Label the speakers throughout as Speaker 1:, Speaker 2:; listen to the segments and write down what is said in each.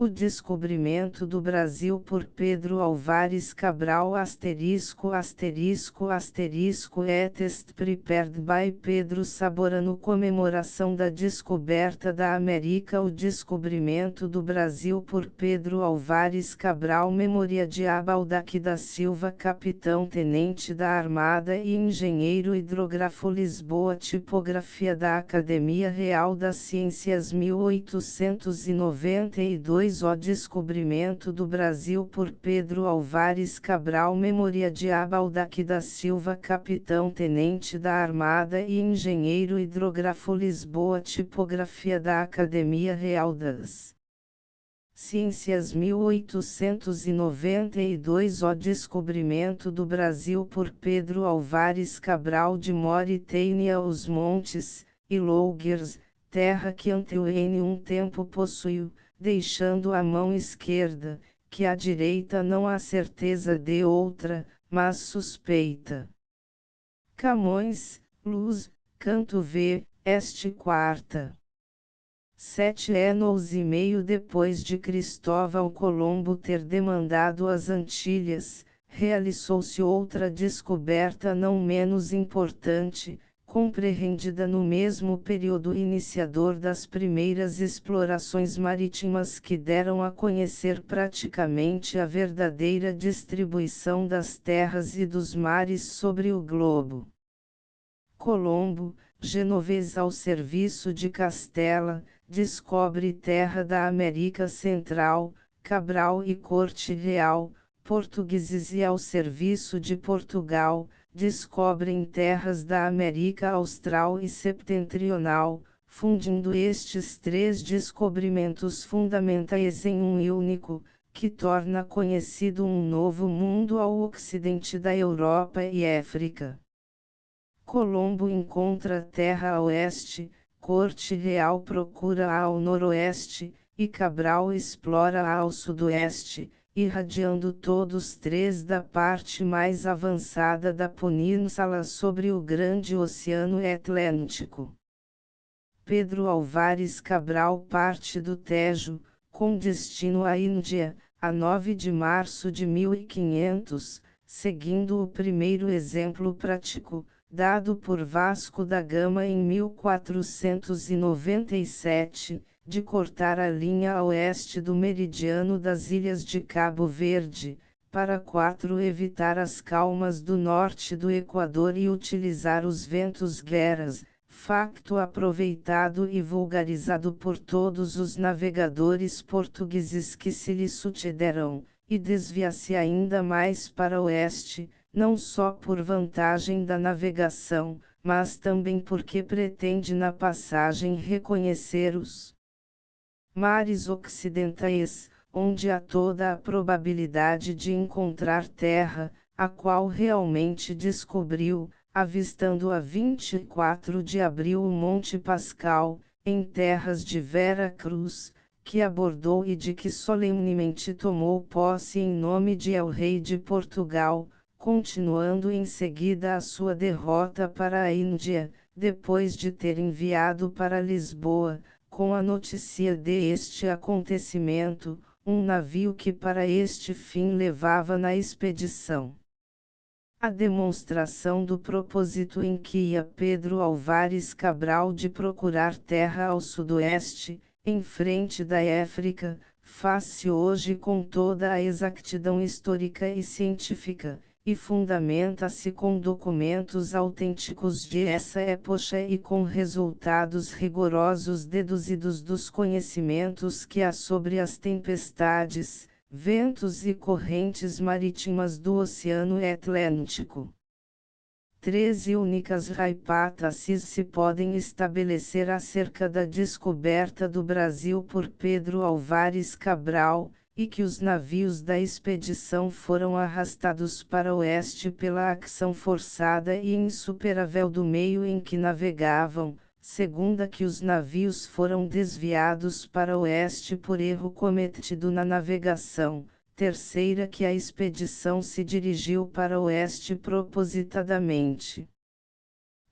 Speaker 1: O Descobrimento do Brasil por Pedro Álvares Cabral *** ***test prepared by Pedro Saborano comemoração da descoberta da América O Descobrimento do Brasil por Pedro Álvares Cabral Memória de Abaldaque da Silva Capitão-Tenente da Armada e Engenheiro Hidrógrafo Lisboa Tipografia da Academia Real das Ciências 1892 O Descobrimento do Brasil por Pedro Álvares Cabral Memória de Abaldaque da Silva Capitão-Tenente da Armada e Engenheiro Hidrógrafo Lisboa Tipografia da Academia Real das Ciências 1892 O Descobrimento do Brasil por Pedro Álvares Cabral de Mauritânia Os montes, e Lougers, terra que Antioene um tempo possuiu, deixando a mão esquerda, que à direita não há certeza de outra, mas suspeita. Camões, Luz, Canto V, Este quarta. 7 anos e meio depois de Cristóvão Colombo ter demandado as Antilhas, realizou-se outra descoberta não menos importante, compreendida no mesmo período iniciador das primeiras explorações marítimas que deram a conhecer praticamente a verdadeira distribuição das terras e dos mares sobre o globo. Colombo, genovês ao serviço de Castela, descobre terra da América Central, Cabral e Corte Real, portugueses e ao serviço de Portugal, descobrem terras da América Austral e Septentrional, fundindo estes três descobrimentos fundamentais em um único, que torna conhecido um novo mundo ao ocidente da Europa e África. Colombo encontra terra a oeste, Corte Real procura ao noroeste, e Cabral explora ao sudoeste, irradiando todos três da parte mais avançada da península sobre o grande Oceano Atlântico. Pedro Álvares Cabral parte do Tejo, com destino à Índia, a 9 de março de 1500, seguindo o primeiro exemplo prático, dado por Vasco da Gama em 1497, de cortar a linha a oeste do meridiano das ilhas de Cabo Verde, para evitar as calmas do norte do Equador e utilizar os ventos gueras, facto aproveitado e vulgarizado por todos os navegadores portugueses que se lhe sucederam, e desvia-se ainda mais para oeste, não só por vantagem da navegação, mas também porque pretende na passagem reconhecer os mares ocidentais, onde há toda a probabilidade de encontrar terra, a qual realmente descobriu, avistando a 24 de abril o Monte Pascal, em terras de Vera Cruz, que abordou e de que solenemente tomou posse em nome de El Rei de Portugal, continuando em seguida a sua derrota para a Índia, depois de ter enviado para Lisboa, com a notícia de este acontecimento, um navio que para este fim levava na expedição. A demonstração do propósito em que ia Pedro Álvares Cabral de procurar terra ao sudoeste, em frente da África, faz-se hoje com toda a exatidão histórica e científica, e fundamenta-se com documentos autênticos de essa época e com resultados rigorosos deduzidos dos conhecimentos que há sobre as tempestades, ventos e correntes marítimas do Oceano Atlântico. 13 únicas hipóteses se podem estabelecer acerca da descoberta do Brasil por Pedro Álvares Cabral, e que os navios da expedição foram arrastados para o oeste pela ação forçada e insuperável do meio em que navegavam, segunda que os navios foram desviados para o oeste por erro cometido na navegação, terceira que a expedição se dirigiu para o oeste propositadamente.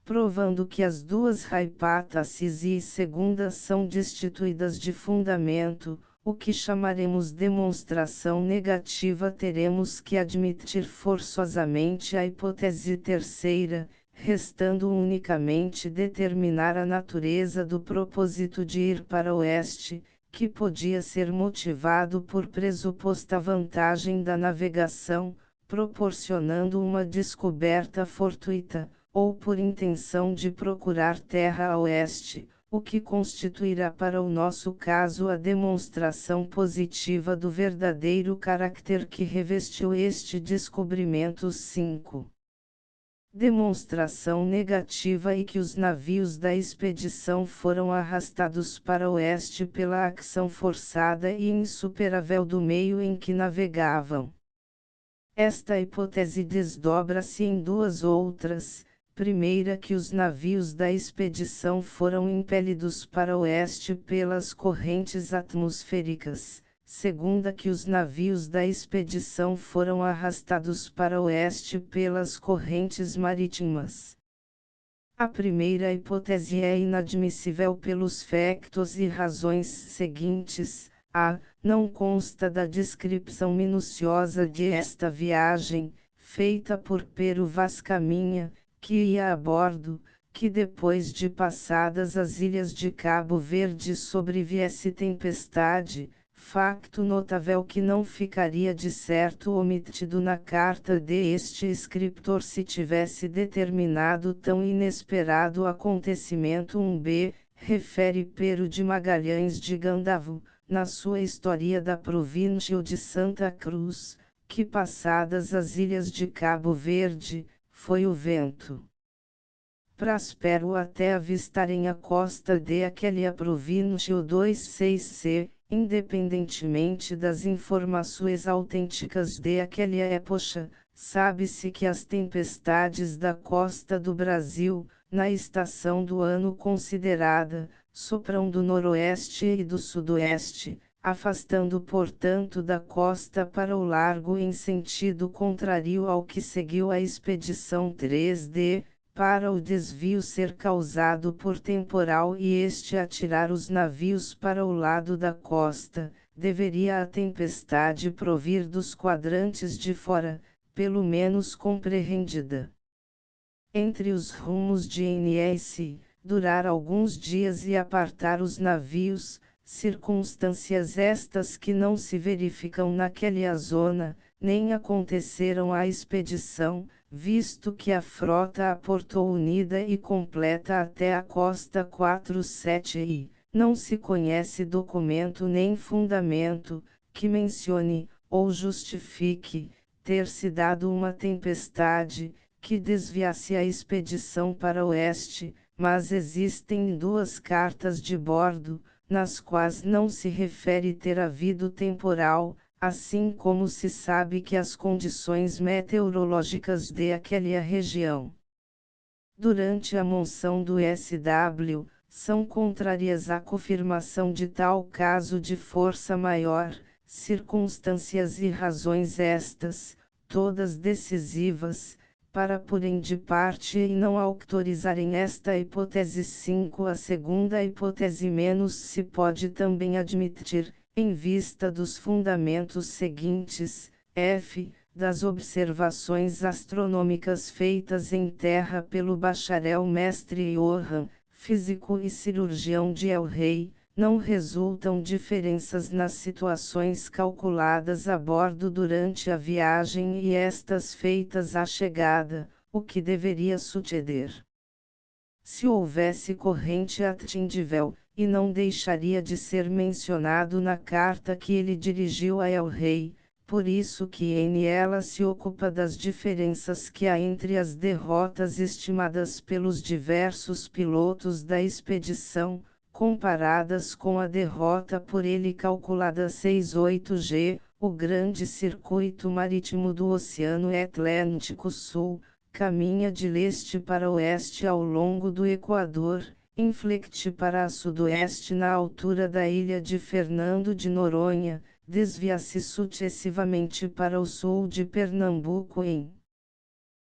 Speaker 1: Provando que as duas hipóteses e segunda são destituídas de fundamento, o que chamaremos demonstração negativa, teremos que admitir forçosamente a hipótese terceira, restando unicamente determinar a natureza do propósito de ir para o oeste, que podia ser motivado por pressuposta vantagem da navegação, proporcionando uma descoberta fortuita, ou por intenção de procurar terra a oeste, o que constituirá para o nosso caso a demonstração positiva do verdadeiro caráter que revestiu este descobrimento. 5. Demonstração negativa e que os navios da expedição foram arrastados para o oeste pela ação forçada e insuperável do meio em que navegavam. Esta hipótese desdobra-se em duas outras: primeira, que os navios da expedição foram impelidos para o oeste pelas correntes atmosféricas; segunda, que os navios da expedição foram arrastados para o oeste pelas correntes marítimas. A primeira hipótese é inadmissível pelos factos e razões seguintes. A. Não consta da descrição minuciosa de esta viagem, feita por Pero Vaz Caminha, que ia a bordo, que depois de passadas as ilhas de Cabo Verde sobreviesse tempestade, facto notável que não ficaria de certo omitido na carta de este escritor se tivesse determinado tão inesperado acontecimento. 1b, refere Pero de Magalhães de Gandavo, na sua História da Província de Santa Cruz, que passadas as ilhas de Cabo Verde, foi o vento próspero até avistarem a costa de aquela província. 26c, independentemente das informações autênticas de aquela época, sabe-se que as tempestades da costa do Brasil, na estação do ano considerada, sopram do noroeste e do sudoeste, afastando portanto da costa para o largo em sentido contrário ao que seguiu a expedição. 3d, para o desvio ser causado por temporal e este atirar os navios para o lado da costa, deveria a tempestade provir dos quadrantes de fora, pelo menos compreendida entre os rumos de NS, durar alguns dias e apartar os navios, circunstâncias estas que não se verificam naquela zona, nem aconteceram à expedição, visto que a frota aportou unida e completa até a costa. 47 e não se conhece documento nem fundamento, que mencione, ou justifique, ter se dado uma tempestade, que desviasse a expedição para o oeste, mas existem duas cartas de bordo, nas quais não se refere ter havido temporal, assim como se sabe que as condições meteorológicas de aquela região, durante a monção do SW, são contrárias à confirmação de tal caso de força maior, circunstâncias e razões estas, todas decisivas, para porem de parte e não autorizarem esta hipótese. 5. A segunda hipótese menos se pode também admitir, em vista dos fundamentos seguintes: f. das observações astronômicas feitas em terra pelo bacharel mestre Johann, físico e cirurgião de El Rei, não resultam diferenças nas situações calculadas a bordo durante a viagem e estas feitas à chegada, o que deveria suceder se houvesse corrente atingível, e não deixaria de ser mencionado na carta que ele dirigiu a El Rei, por isso que ela se ocupa das diferenças que há entre as derrotas estimadas pelos diversos pilotos da expedição, comparadas com a derrota por ele calculada. 68g, o grande circuito marítimo do Oceano Atlântico Sul, caminha de leste para oeste ao longo do Equador, inflecte para sudoeste na altura da ilha de Fernando de Noronha, desvia-se sucessivamente para o sul de Pernambuco em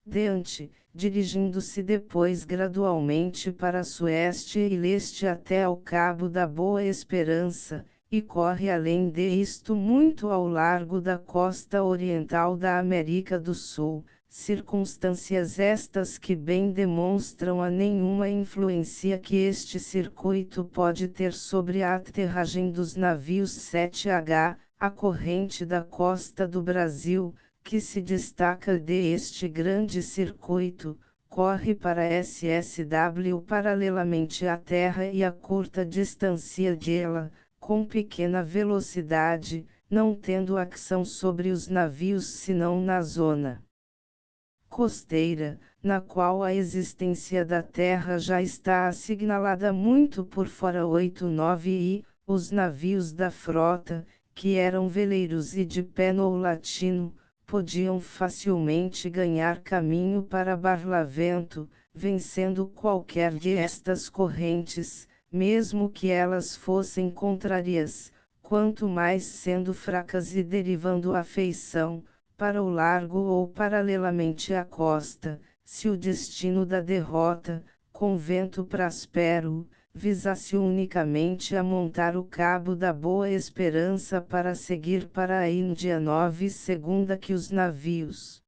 Speaker 1: diante, dirigindo-se depois gradualmente para sueste e leste até ao Cabo da Boa Esperança, e corre além de isto muito ao largo da costa oriental da América do Sul, circunstâncias estas que bem demonstram a nenhuma influência que este circuito pode ter sobre a aterragem dos navios 7H, a corrente da costa do Brasil, que se destaca de este grande circuito, corre para SSW paralelamente à Terra e a curta distância dela, com pequena velocidade, não tendo ação sobre os navios senão na zona costeira, na qual a existência da Terra já está assinalada muito por fora 89 e, os navios da frota, que eram veleiros e de pênol latino, podiam facilmente ganhar caminho para Barlavento, vencendo qualquer de estas correntes, mesmo que elas fossem contrárias, quanto mais sendo fracas e derivando a feição, para o largo ou paralelamente à costa, se o destino da derrota, com vento praspero, visasse unicamente a montar o Cabo da Boa Esperança para seguir para a Índia 9 segunda que os navios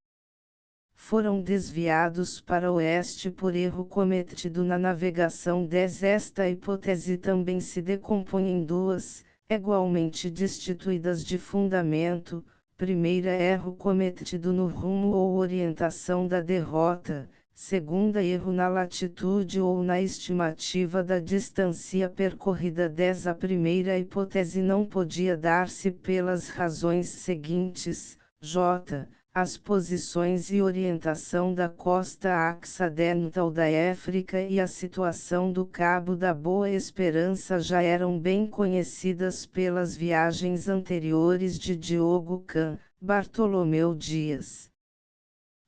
Speaker 1: foram desviados para oeste por erro cometido na navegação 10. Esta hipótese também se decompõe em duas, igualmente destituídas de fundamento. Primeira, erro cometido no rumo ou orientação da derrota. Segunda, erro na latitude ou na estimativa da distância percorrida. 10. A primeira hipótese não podia dar-se pelas razões seguintes: j. As posições e orientação da costa ocidental da África e a situação do Cabo da Boa Esperança já eram bem conhecidas pelas viagens anteriores de Diogo Cam, Bartolomeu Dias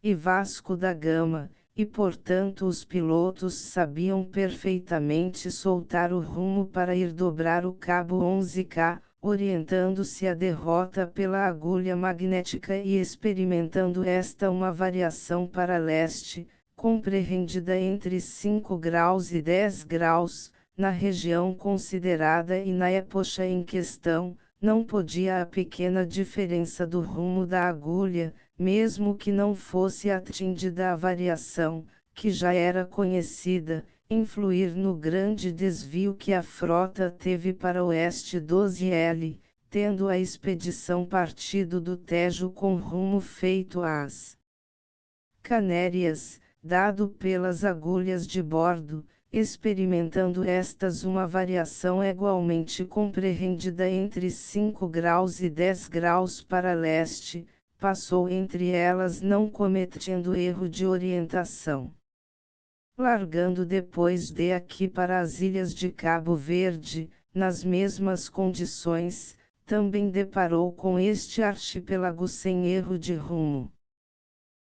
Speaker 1: e Vasco da Gama, e portanto os pilotos sabiam perfeitamente soltar o rumo para ir dobrar o Cabo 11K, orientando-se à derrota pela agulha magnética e experimentando esta uma variação para leste, compreendida entre 5 graus e 10 graus, na região considerada e na época em questão, não podia a pequena diferença do rumo da agulha, mesmo que não fosse atingida a variação, que já era conhecida, influir no grande desvio que a frota teve para oeste 12L, tendo a expedição partido do Tejo com rumo feito às Canérias, dado pelas agulhas de bordo, experimentando estas uma variação igualmente compreendida entre 5 graus e 10 graus para leste, passou entre elas não cometendo erro de orientação. Largando depois de aqui para as ilhas de Cabo Verde, nas mesmas condições, também deparou com este arquipélago sem erro de rumo.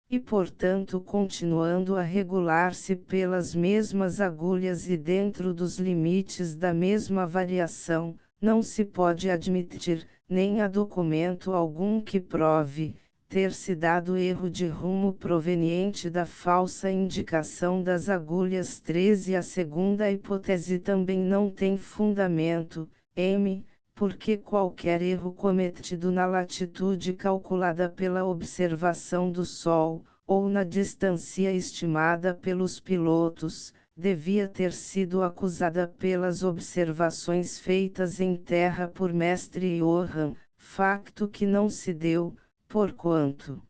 Speaker 1: E portanto continuando a regular-se pelas mesmas agulhas e dentro dos limites da mesma variação, não se pode admitir, nem há documento algum que prove, ter-se dado erro de rumo proveniente da falsa indicação das agulhas 13. A segunda hipótese também não tem fundamento, porque qualquer erro cometido na latitude calculada pela observação do Sol, ou na distância estimada pelos pilotos, devia ter sido acusada pelas observações feitas em terra por Mestre Johann, facto que não se deu, porquanto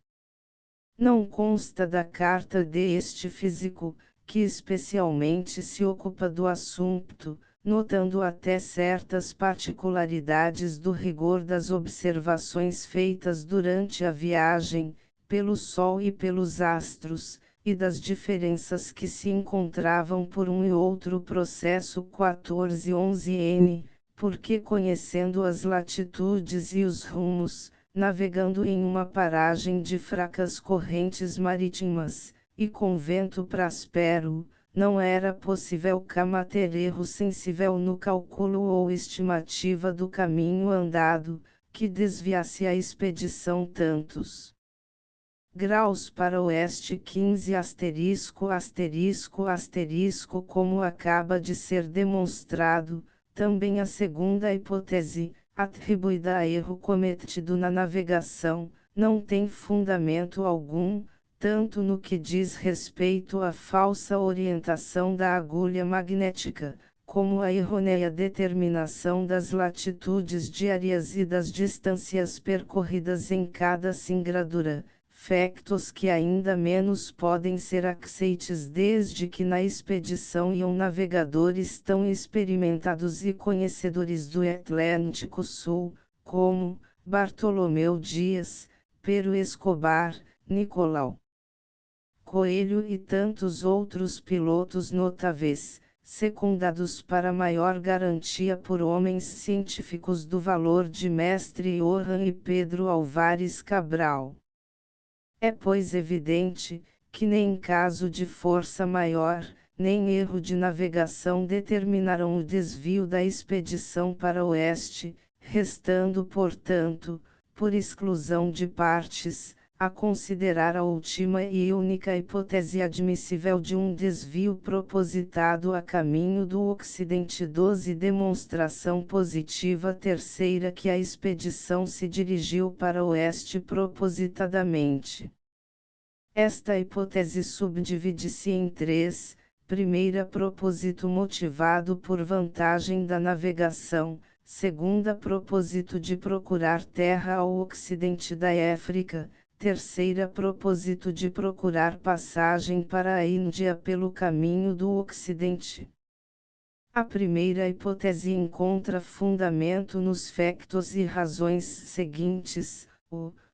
Speaker 1: não consta da carta de este físico, que especialmente se ocupa do assunto, notando até certas particularidades do rigor das observações feitas durante a viagem, pelo Sol e pelos astros, e das diferenças que se encontravam por um e outro processo 1411N, porque conhecendo as latitudes e os rumos, navegando em uma paragem de fracas correntes marítimas, e com vento praspero, não era possível cometer erro sensível no cálculo ou estimativa do caminho andado, que desviasse a expedição tantos graus para oeste 15 como acaba de ser demonstrado. Também a segunda hipótese, atribuída a erro cometido na navegação, não tem fundamento algum, tanto no que diz respeito à falsa orientação da agulha magnética, como à errônea determinação das latitudes diárias e das distâncias percorridas em cada singradura, factos que ainda menos podem ser aceites desde que na expedição iam navegadores tão experimentados e conhecedores do Atlântico Sul, como Bartolomeu Dias, Pero Escobar, Nicolau Coelho e tantos outros pilotos notáveis, secundados para maior garantia por homens científicos do valor de Mestre Johan e Pedro Álvares Cabral. É pois evidente, que nem caso de força maior, nem erro de navegação determinarão o desvio da expedição para o oeste, restando portanto, por exclusão de partes, a considerar a última e única hipótese admissível de um desvio propositado a caminho do Ocidente. 12 Demonstração positiva terceira que a expedição se dirigiu para o oeste propositadamente. Esta hipótese subdivide-se em três: primeira, propósito motivado por vantagem da navegação; segunda, propósito de procurar terra ao ocidente da África; terceira, propósito de procurar passagem para a Índia pelo caminho do Ocidente. A primeira hipótese encontra fundamento nos factos e razões seguintes.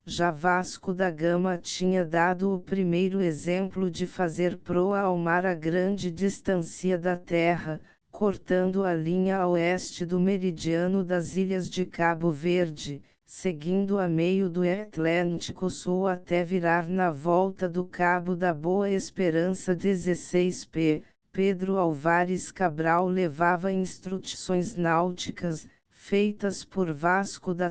Speaker 1: Já Vasco da Gama tinha dado o primeiro exemplo de fazer proa ao mar a grande distância da Terra, cortando a linha a oeste do meridiano das ilhas de Cabo Verde, seguindo a meio do Atlântico Sul até virar na volta do Cabo da Boa Esperança. 16p. Pedro Álvares Cabral levava instruções náuticas, feitas por Vasco da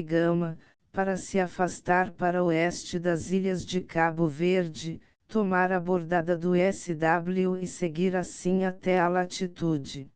Speaker 1: Gama, para se afastar para o oeste das ilhas de Cabo Verde, tomar a bordada do SW e seguir assim até a latitude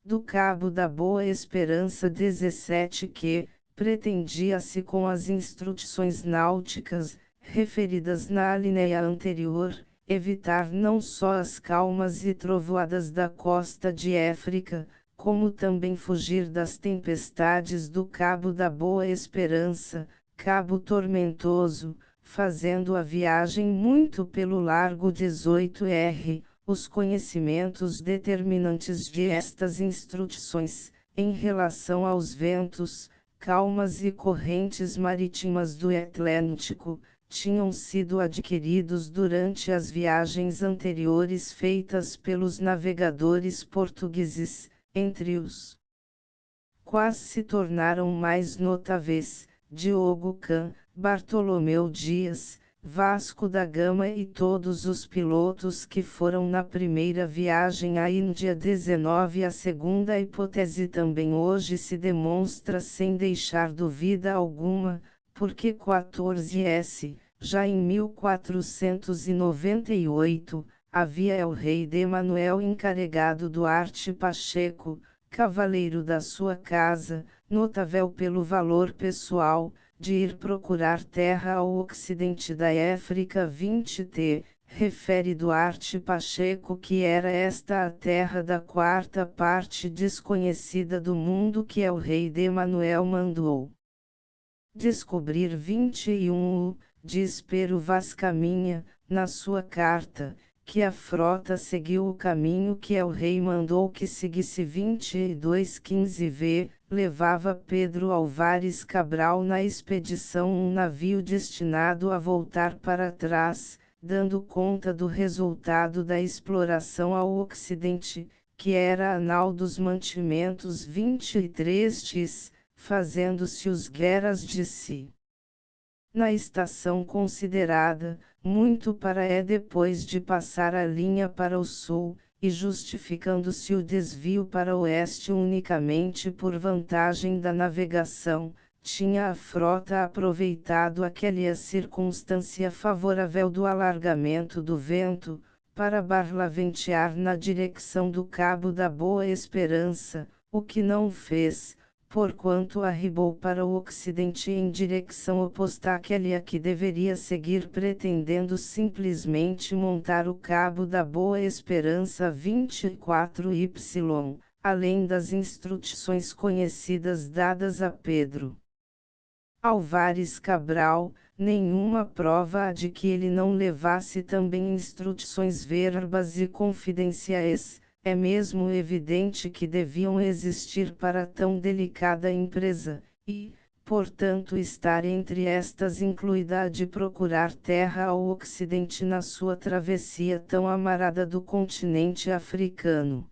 Speaker 1: do Cabo da Boa Esperança. 17 que, pretendia-se com as instruções náuticas, referidas na alinéia anterior, evitar não só as calmas e trovoadas da costa de África, como também fugir das tempestades do Cabo da Boa Esperança, Cabo Tormentoso, fazendo a viagem muito pelo largo 18R. Os conhecimentos determinantes de estas instruções, em relação aos ventos, calmas e correntes marítimas do Atlântico, tinham sido adquiridos durante as viagens anteriores feitas pelos navegadores portugueses, entre os quais se tornaram mais notáveis Diogo Can, Bartolomeu Dias, Vasco da Gama e todos os pilotos que foram na primeira viagem à Índia. 19 A segunda hipótese também hoje se demonstra sem deixar dúvida alguma, porque 14s, já em 1498, havia el rei de Manuel encarregado Duarte Pacheco, cavaleiro da sua casa, notável pelo valor pessoal, de ir procurar terra ao ocidente da África. 20t, refere Duarte Pacheco que era esta a terra da quarta parte desconhecida do mundo que el rei de Manuel mandou descobrir. 21 diz Pero Vaz Caminha, na sua carta, que a frota seguiu o caminho que el rei mandou que seguisse. 2215v, levava Pedro Álvares Cabral na expedição um navio destinado a voltar para trás, dando conta do resultado da exploração ao ocidente, que era anal dos mantimentos. 23 fazendo-se os guerras de si. Na estação considerada, muito para depois de passar a linha para o sul, e justificando-se o desvio para o oeste unicamente por vantagem da navegação, tinha a frota aproveitado aquela circunstância favorável do alargamento do vento, para barlaventear na direção do Cabo da Boa Esperança, o que não fez, porquanto arribou para o ocidente em direção oposta àquela que deveria seguir, pretendendo simplesmente montar o Cabo da Boa Esperança 24Y, além das instruções conhecidas dadas a Pedro Álvares Cabral, nenhuma prova há de que ele não levasse também instruções verbas e confidenciais. É mesmo evidente que deviam existir para tão delicada empresa, e, portanto, estar entre estas incluída a de procurar terra ao ocidente na sua travessia tão amarada do continente africano.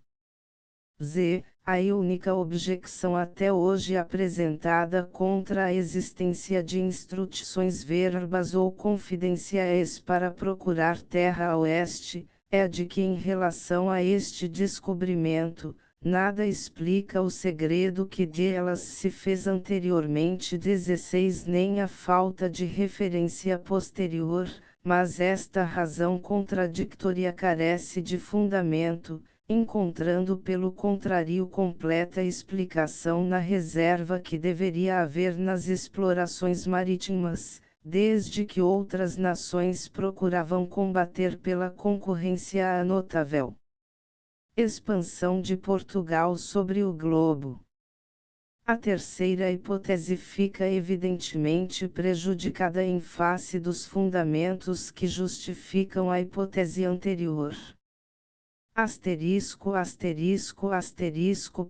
Speaker 1: A única objeção até hoje apresentada contra a existência de instruções verbas ou confidenciais para procurar terra a oeste, é a de que em relação a este descobrimento, nada explica o segredo que de elas se fez anteriormente 16 nem a falta de referência posterior, mas esta razão contraditória carece de fundamento, encontrando pelo contrário completa explicação na reserva que deveria haver nas explorações marítimas, desde que outras nações procuravam combater pela concorrência a notável expansão de Portugal sobre o globo. A terceira hipótese fica evidentemente prejudicada em face dos fundamentos que justificam a hipótese anterior.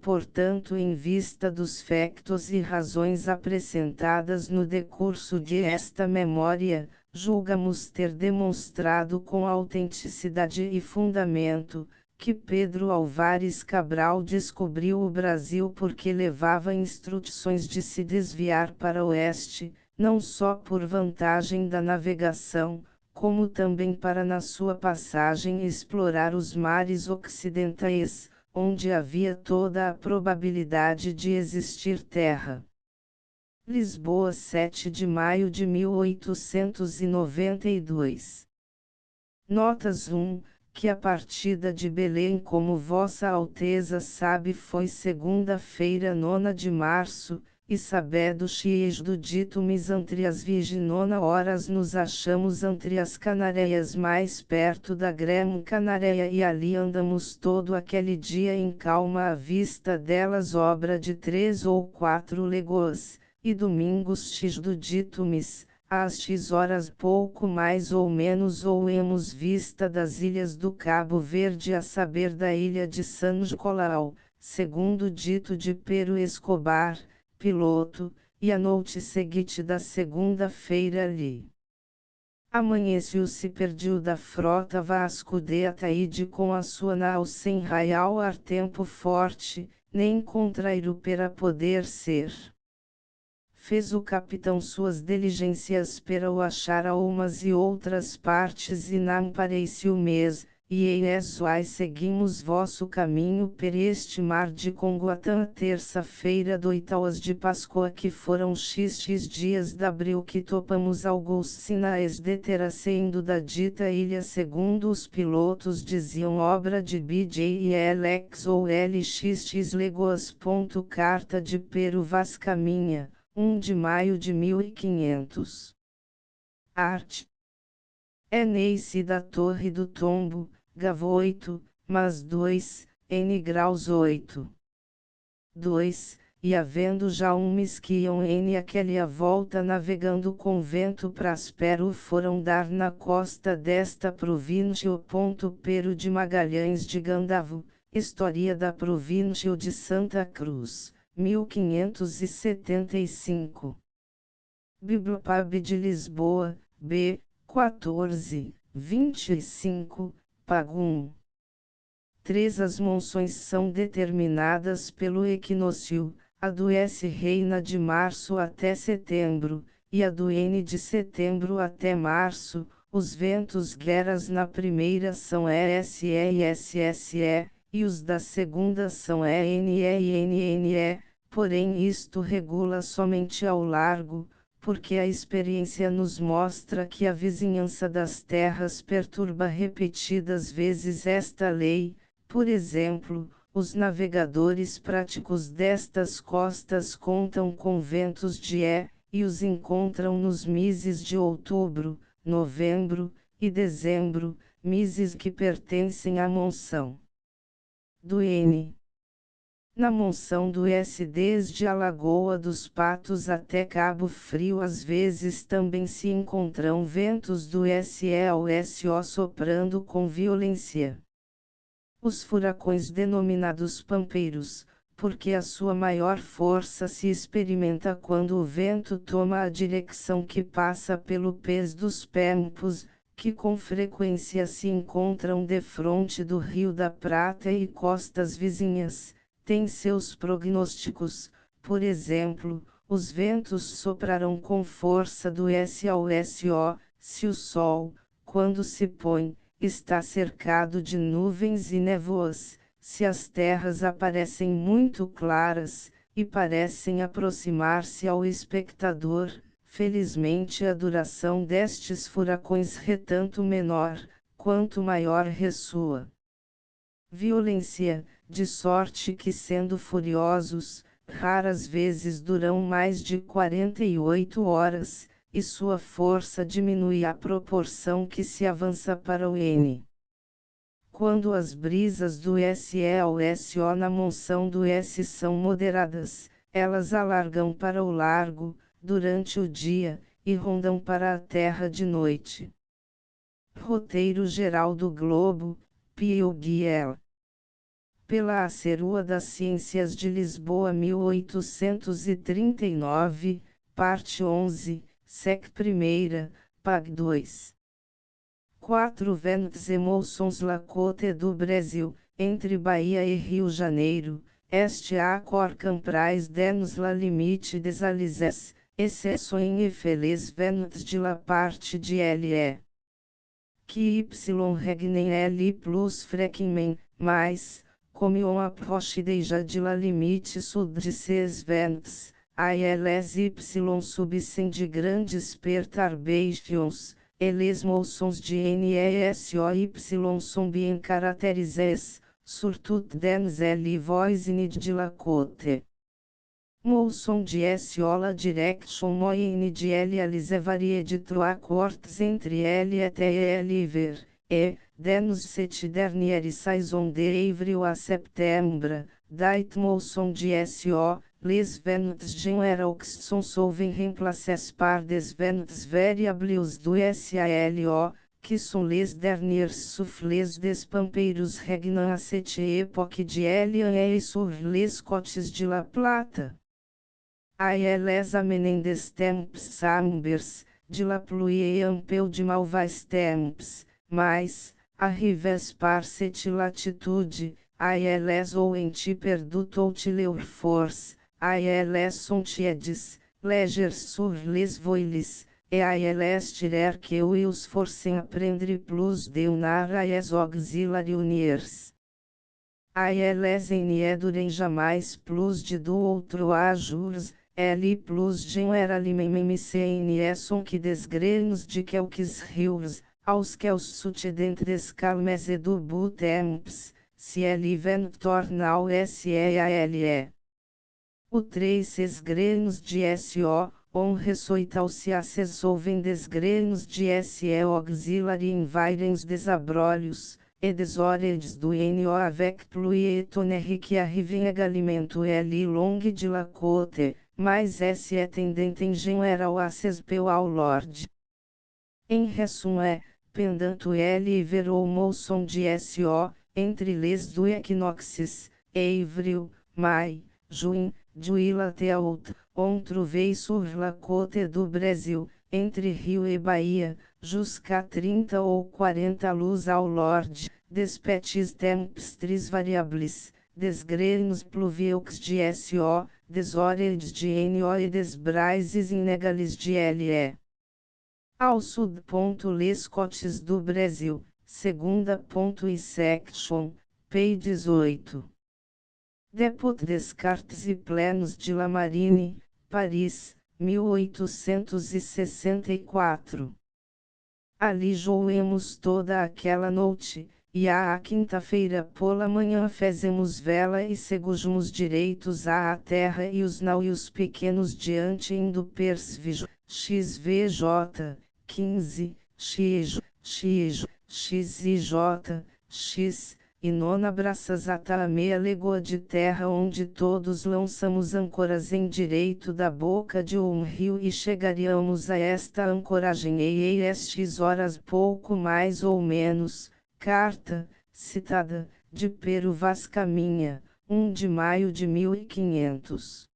Speaker 1: Portanto, em vista dos factos e razões apresentadas no decurso de esta memória, julgamos ter demonstrado com autenticidade e fundamento, que Pedro Álvares Cabral descobriu o Brasil porque levava instruções de se desviar para o oeste, não só por vantagem da navegação, como também para na sua passagem explorar os mares ocidentais, onde havia toda a probabilidade de existir terra. Lisboa, 7 de maio de 1892. Notas 1. Que a partida de Belém, como Vossa Alteza sabe, foi segunda-feira, 9 de março, e sabedo xies do dito mis entre as 29 horas nos achamos entre as Canareias mais perto da Grêmio Canareia e ali andamos todo aquele dia em calma à vista delas obra de 3 ou 4 léguas, e domingos x do dito mis, às x horas pouco mais ou menos ou hemos vista das ilhas do Cabo Verde a saber da ilha de San Nicolau, segundo dito de Pero Escobar, piloto, e a noite seguinte da segunda-feira ali. Amanheceu-se perdiu da frota Vasco de Ataíde com a sua nau sem raial ar tempo forte, nem contrairo para poder ser. Fez o capitão suas diligências para o achar a umas e outras partes e não pareceu mês, e eis seguimos vosso caminho per este mar de Congoatã terça-feira do oitavas de Páscoa que foram x dias de abril que topamos alguns sinais de terra saindo da dita ilha segundo os pilotos diziam obra de BJLX ou LXX Legoas. Carta de Pero Vaz Caminha, 1 de maio de 1500. Arte. Neice da Torre do Tombo, Gavoito, mas 2, N graus 8. 2, e havendo já homens que iam N aquele a volta navegando com vento praspero foram dar na costa desta província. Pero de Magalhães de Gandavo, História da Província de Santa Cruz, 1575. Bibliopab de Lisboa, B. 14, 25, pago 1. 3. As monções são determinadas pelo equinócio, a do S reina de março até setembro, e a do N de setembro até março, os ventos gueras na primeira são ESE e SSE, e os da segunda são ENE e NNE, porém isto regula somente ao largo, porque a experiência nos mostra que a vizinhança das terras perturba repetidas vezes esta lei, por exemplo, os navegadores práticos destas costas contam com ventos de e os encontram nos meses de outubro, novembro e dezembro, meses que pertencem à monção do N. Na monção do S desde a Lagoa dos Patos até Cabo Frio às vezes também se encontram ventos do SE ao SO soprando com violência. Os furacões denominados pampeiros, porque a sua maior força se experimenta quando o vento toma a direção que passa pelo pés dos Pampos, que com frequência se encontram defronte do Rio da Prata e costas vizinhas, têm seus prognósticos. Por exemplo, os ventos soprarão com força do S ao SO, se o Sol, quando se põe, está cercado de nuvens e névoas, se as terras aparecem muito claras, e parecem aproximar-se ao espectador. Felizmente a duração destes furacões é tanto menor, quanto maior ressoa violência, de sorte que sendo furiosos, raras vezes duram mais de 48 horas, e sua força diminui à proporção que se avança para o N. Quando as brisas do SE ao SO na monção do S são moderadas, elas alargam para o largo, durante o dia, e rondam para a terra de noite. Roteiro geral do globo, Piauí. Pela Acerua das Ciências de Lisboa 1839, parte 11, Sec. 1ª, Pag. 2. 4 Ventos e monções la côte do Brasil, entre Bahia e Rio Janeiro, este a cor camprais denos la limite des alises, excesso em feliz ventos de la parte de LE. Que y regnem L plus frequem, mais, como on approche deja de la limite sud de ses ventos, ALS y subsem de grandes perturbations, eles moções de NESOY sont bien caracterizes, surtout dans les voisines de la côte. Moçon de SO la direction moyenne de L alize varie de 3 quarts entre L et L ver, denos cette dernière saison de avril à septembre, dait moçon de SO, les ventos generaux sont souvent remplacés par des ventos variables do SALO, que sont les derniers souffles des pampeiros regnant à cette époque de L et sur les côtes de la Plata. ALS amenen des temps sombres, de la pluie un peu de mauvais temps, mas, arrives par cette latitude, ALS ou enti perdu toute leur force, ALS sont tièdes, légers sur les voiles, et ALS tirer que ils forcem a prendre plus de unar AES auxiliaires. ALS ne durem jamais plus de do outro a jours, L plus generalmente sont que des grenos de quelques rios, aos que os succedent des calmes e do beau temps, se L vent torna ao SEALE. O 3 es grenos de SO, on ressoital se acessovem des grenos de SE auxiliary envirens des abrolhos, et des oreilles do NO avec pluie et tonnerre que arrivem également L long de la côte, mas S é tendente em geral a peu ao Lord. Em resumo pendant L e ver ou moçon de SO, entre les do equinoxes, avril, mai, juin, juillet até août, on trouve sur la côte do Brasil, entre Rio e Bahia, jusqu'à 30 ou 40 luz ao Lord, des petits temps variables, des grenos pluvioux de SO, des oreilles de NO e des brises inégales de LE. Ao sud. Les côtes do Brasil, segunda. E section, p. 18. Depot Descartes e Plenos de la Marine, Paris, 1864. Ali joemos toda aquela noite, e à quinta-feira pola manhã fezemos vela e segujamos direitos à terra e os nau e os pequenos diante indo persvijo, xvj, 15, xijo, xij, x, e nona braças ata a meia legoa de terra onde todos lançamos âncoras em direito da boca de um rio e chegaríamos a esta ancoragem e estes horas pouco mais ou menos, carta, citada, de Pero Vaz Caminha, 1 de maio de 1500.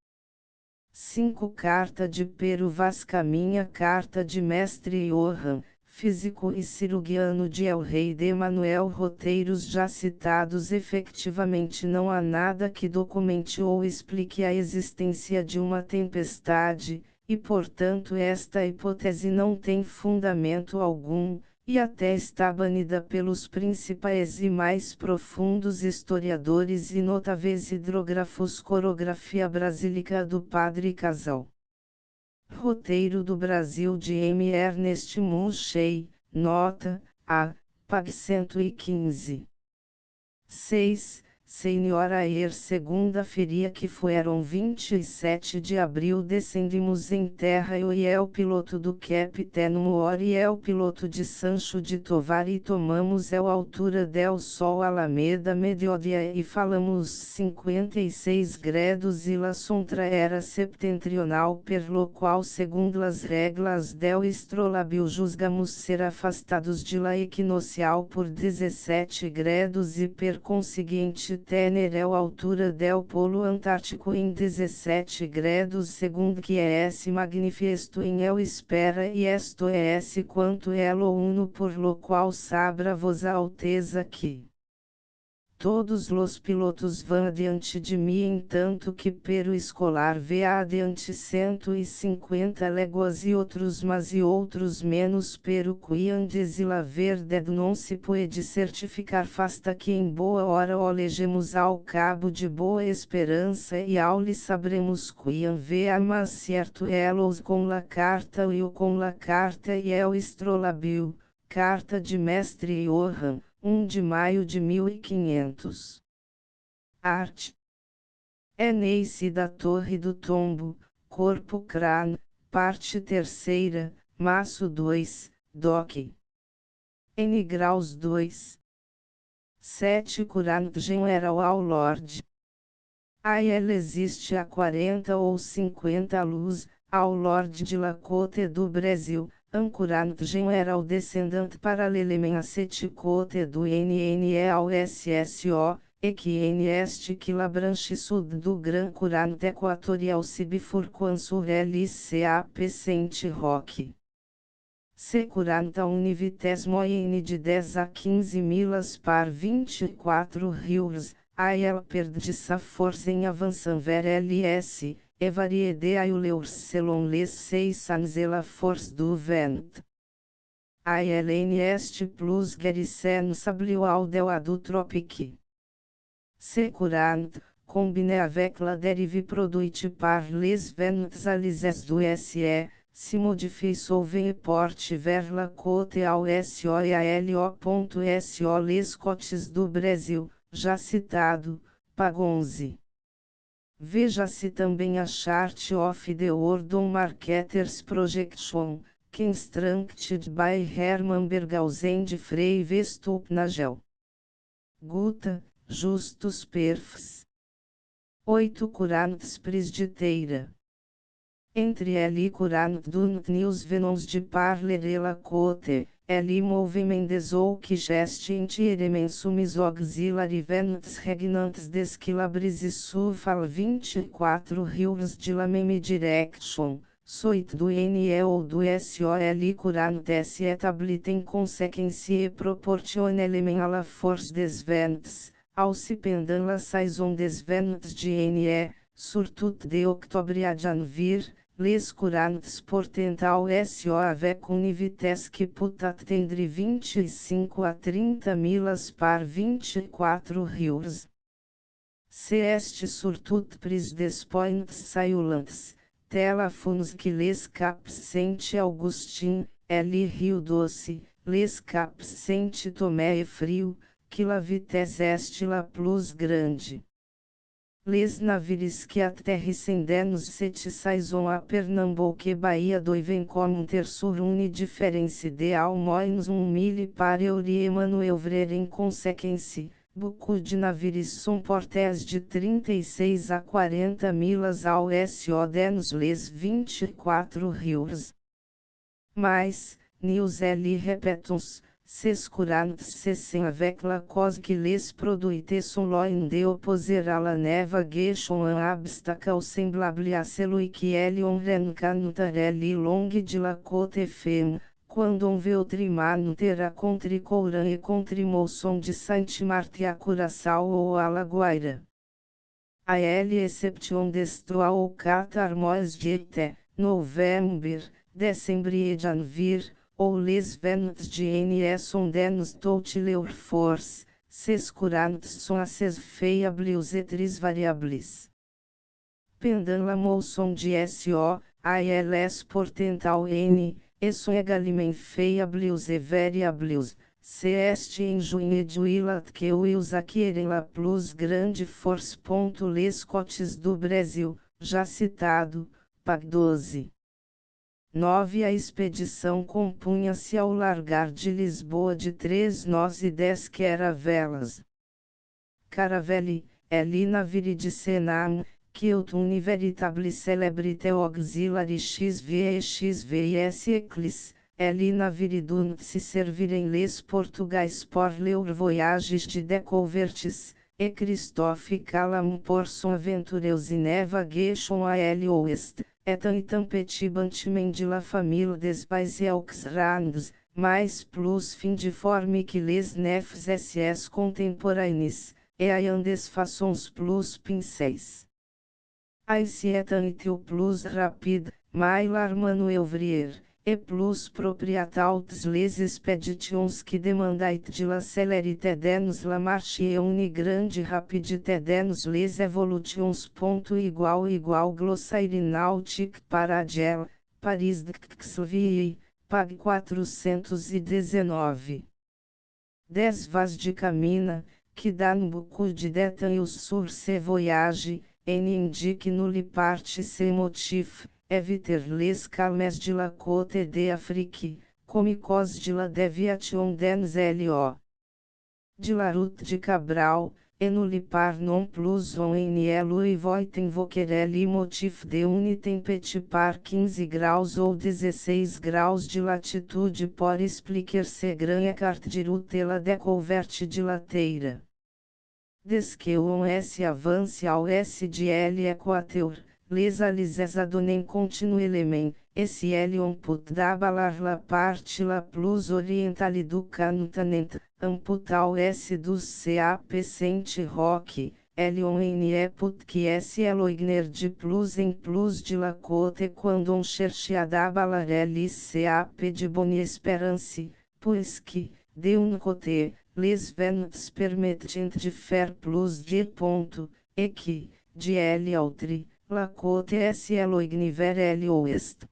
Speaker 1: 5 Carta de Pero Vaz Caminha Carta de Mestre Johann, físico e cirurgiano de El Rei de Manuel Roteiros já citados. Efetivamente não há nada que documente ou explique a existência de uma tempestade, e portanto esta hipótese não tem fundamento algum, e até está banida pelos principais e mais profundos historiadores e notáveis hidrógrafos. Corografia Brasílica do Padre Casal. Roteiro do Brasil de M. Ernest Munchei, nota, A, pag 115. 6. Senhora Ir segunda-feira que foram 27 de abril descendimos em terra eu e el piloto do Capitão Moor e el piloto de Sancho de Tovar e tomamos el altura del sol Alameda Mediodia e falamos 56 grados e la sontra era septentrional per lo qual segundo las reglas del estrolabio juzgamos ser afastados de la equinocial por 17 grados e per conseguinte tener el altura del polo antártico em 17 grados segundo que é esse manifiesto em el espera e esto é esse quanto el uno por lo qual sabra vos a alteza que todos los pilotos vão adiante de mim entanto que pero escolar vê adiante 150 léguas e outros mais e outros menos pero cuiandes e la verdade não se pode certificar fasta que em boa hora olejemos ao cabo de boa esperança e ao lhe sabremos cuian vê a mas certo elos com la carta e o com la carta e el estrolabio, carta de Mestre Johann, 1 de maio de 1500. Arte. Eneisi da Torre do Tombo, Corpo Crânio, Parte 3ª, Maço 2, Doc. N graus 2. 7 Curant General ao Lorde. A ela existe a 40 ou 50 luz, ao Lorde de la Côte do Brasil. Ancorant General descendante paralelamente a 7 Côte do NNE ao SSO, e que N este que la branche sud do Gran Curant Equatorial se bifurquam sur LCAP Saint Roque. C Curanta univitesmo N de 10 a 15 milas par 24 rios, a ela perde sa força em avançam ver LS. E variedade a leur selon les 6 ans et la force du vent. A LN est plus garrison sabliual del adu tropique. C courant, combine avec la dérive produite par les vents alises du SE, se modifie solvent et porte vers la côte ao SO e a LO.SO les côtes do Brasil, já citado, pag 11. Veja-se também a Chart of the Ordon Marketers Projection, constructed by Hermann Berghausen de Frey Vestup Nagel. Guta, Justus Perfs. 8 Courants Presditeira. Entre L Courant Dunt News Venons de Parler e la Côte, L Movement des ou que geste intieremen sumis auxiliary vents regnantes desquilabres e sufal 24 rios de la même direction, soit do NE ou do SOL Courant S établit en conséquence et proportionnellement à la force des vents, ao se pendant la saison des vents de NE, surtout de octobre à janvier. Les courants portent ao SO avec une vitesse que peut atteindre 25 a 30 milas par 24 rios. Se este surtout pris des points saillants, telefons que les caps Saint-Augustin, L Rio Doce, les caps Saint-Tomé e Frio, que la vitesse est la plus grande. Les navires que aterrissem nos 7 saison a Pernambuco e Bahia doivent commenter sur une différence de au moins 1 mille par heure e manœuvrer en conséquence. Beaucoup de navires sont portés de 36 a 40 milhas ao SO nos les 24 rios. Mas, nous les répétons, ces courants cessent avec la cause que les produits sont loin de opposer à la navigation un obstacle semblable à celui qui est on rencontre le long de la côte FM, quando on veut trimanter a contre courant e contre mousson de Saint-Martin a Curaçao ou a Lagoaira. A exception d'estou ou 4 mois de novembre, décembre e janvier, ou les ventes de NE sont des toutes leur force, ces courants sont assez fiables et très variables. Pendant la mousson de SO, ALS portental N, e sont également fiables et variables. Se este em junho de Willat que os acquirem la plus grande force. Les cotes do Brasil, já citado, pag 12. 9. A expedição compunha-se ao largar de Lisboa de 3 nós e 10 caravelas. Caravelle, li navire de Senam, que une véritable célébrité auxiliary XVS Eclis, li navire dont se servirem les Portugais pour leur voyages de découvertes, e Christophe Calam pour son aventureuse navigation à l'ouest, étant petit bâtiment de la famille des Pays Auxrandes, mais plus fin de forme que les nefs SS contemporânees, e ayant des façons plus pinceis. Ainsi étant plus rapide, mais manœuvrier, et plus proprietautes les expeditions que demandait de la célérité dans la marche et une grande rapidité dans les évolutions. Glossaire nautique para Gel, Paris de Xvii, pag 419. 10 vas de camina, que dão beaucoup de détails sur ce voyage, en indique nulle part ce motif. Éviter les calmes de la côte d'Afrique, comme cause de la déviation dans LO. De la route de Cabral, et nulle part non plus on lui voit invoquer le motif de une tempête par 15 graus ou 16 graus de latitude pour expliquer ce grand écart de route et la découverte de la terre. Des que on avance ao S de l'Équateur, les alises adonnent continuellement, et si on peut d'abalar la partie la plus orientale du continent, amput ao S du Cap Saint-Roch, on peut que est loigner de plus en plus de la côte quando on cherche à d'abalar le Cap de Bonne-Espérance, puisque, de un côté, les vents permettent de faire plus de ponto, et que, de l'autre, la côte est loigne vers l'ouest.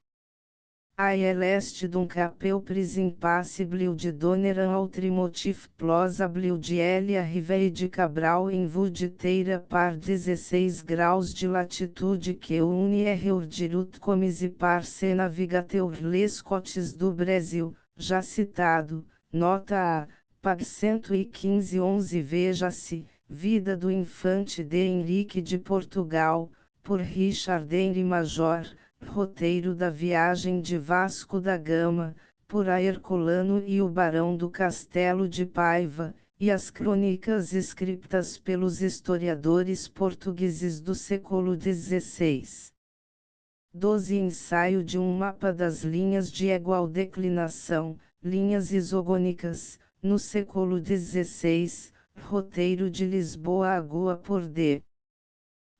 Speaker 1: A l'est d'un capeu pris impassible de donner un autre motif plausible de l'arrivée de Cabral en vue de terre par 16 graus de latitude que une erreur de route commise par se navigateur les côtes do Brasil, já citado, nota A, pag 115:11. Veja-se, Vida do Infante de Henrique de Portugal, por Richard Henry Major, roteiro da viagem de Vasco da Gama, por Herculano e o Barão do Castelo de Paiva, e as crônicas escritas pelos historiadores portugueses do século XVI. 12. Ensaio de um mapa das linhas de igual declinação, linhas isogônicas, no século XVI, roteiro de Lisboa a Goa por D.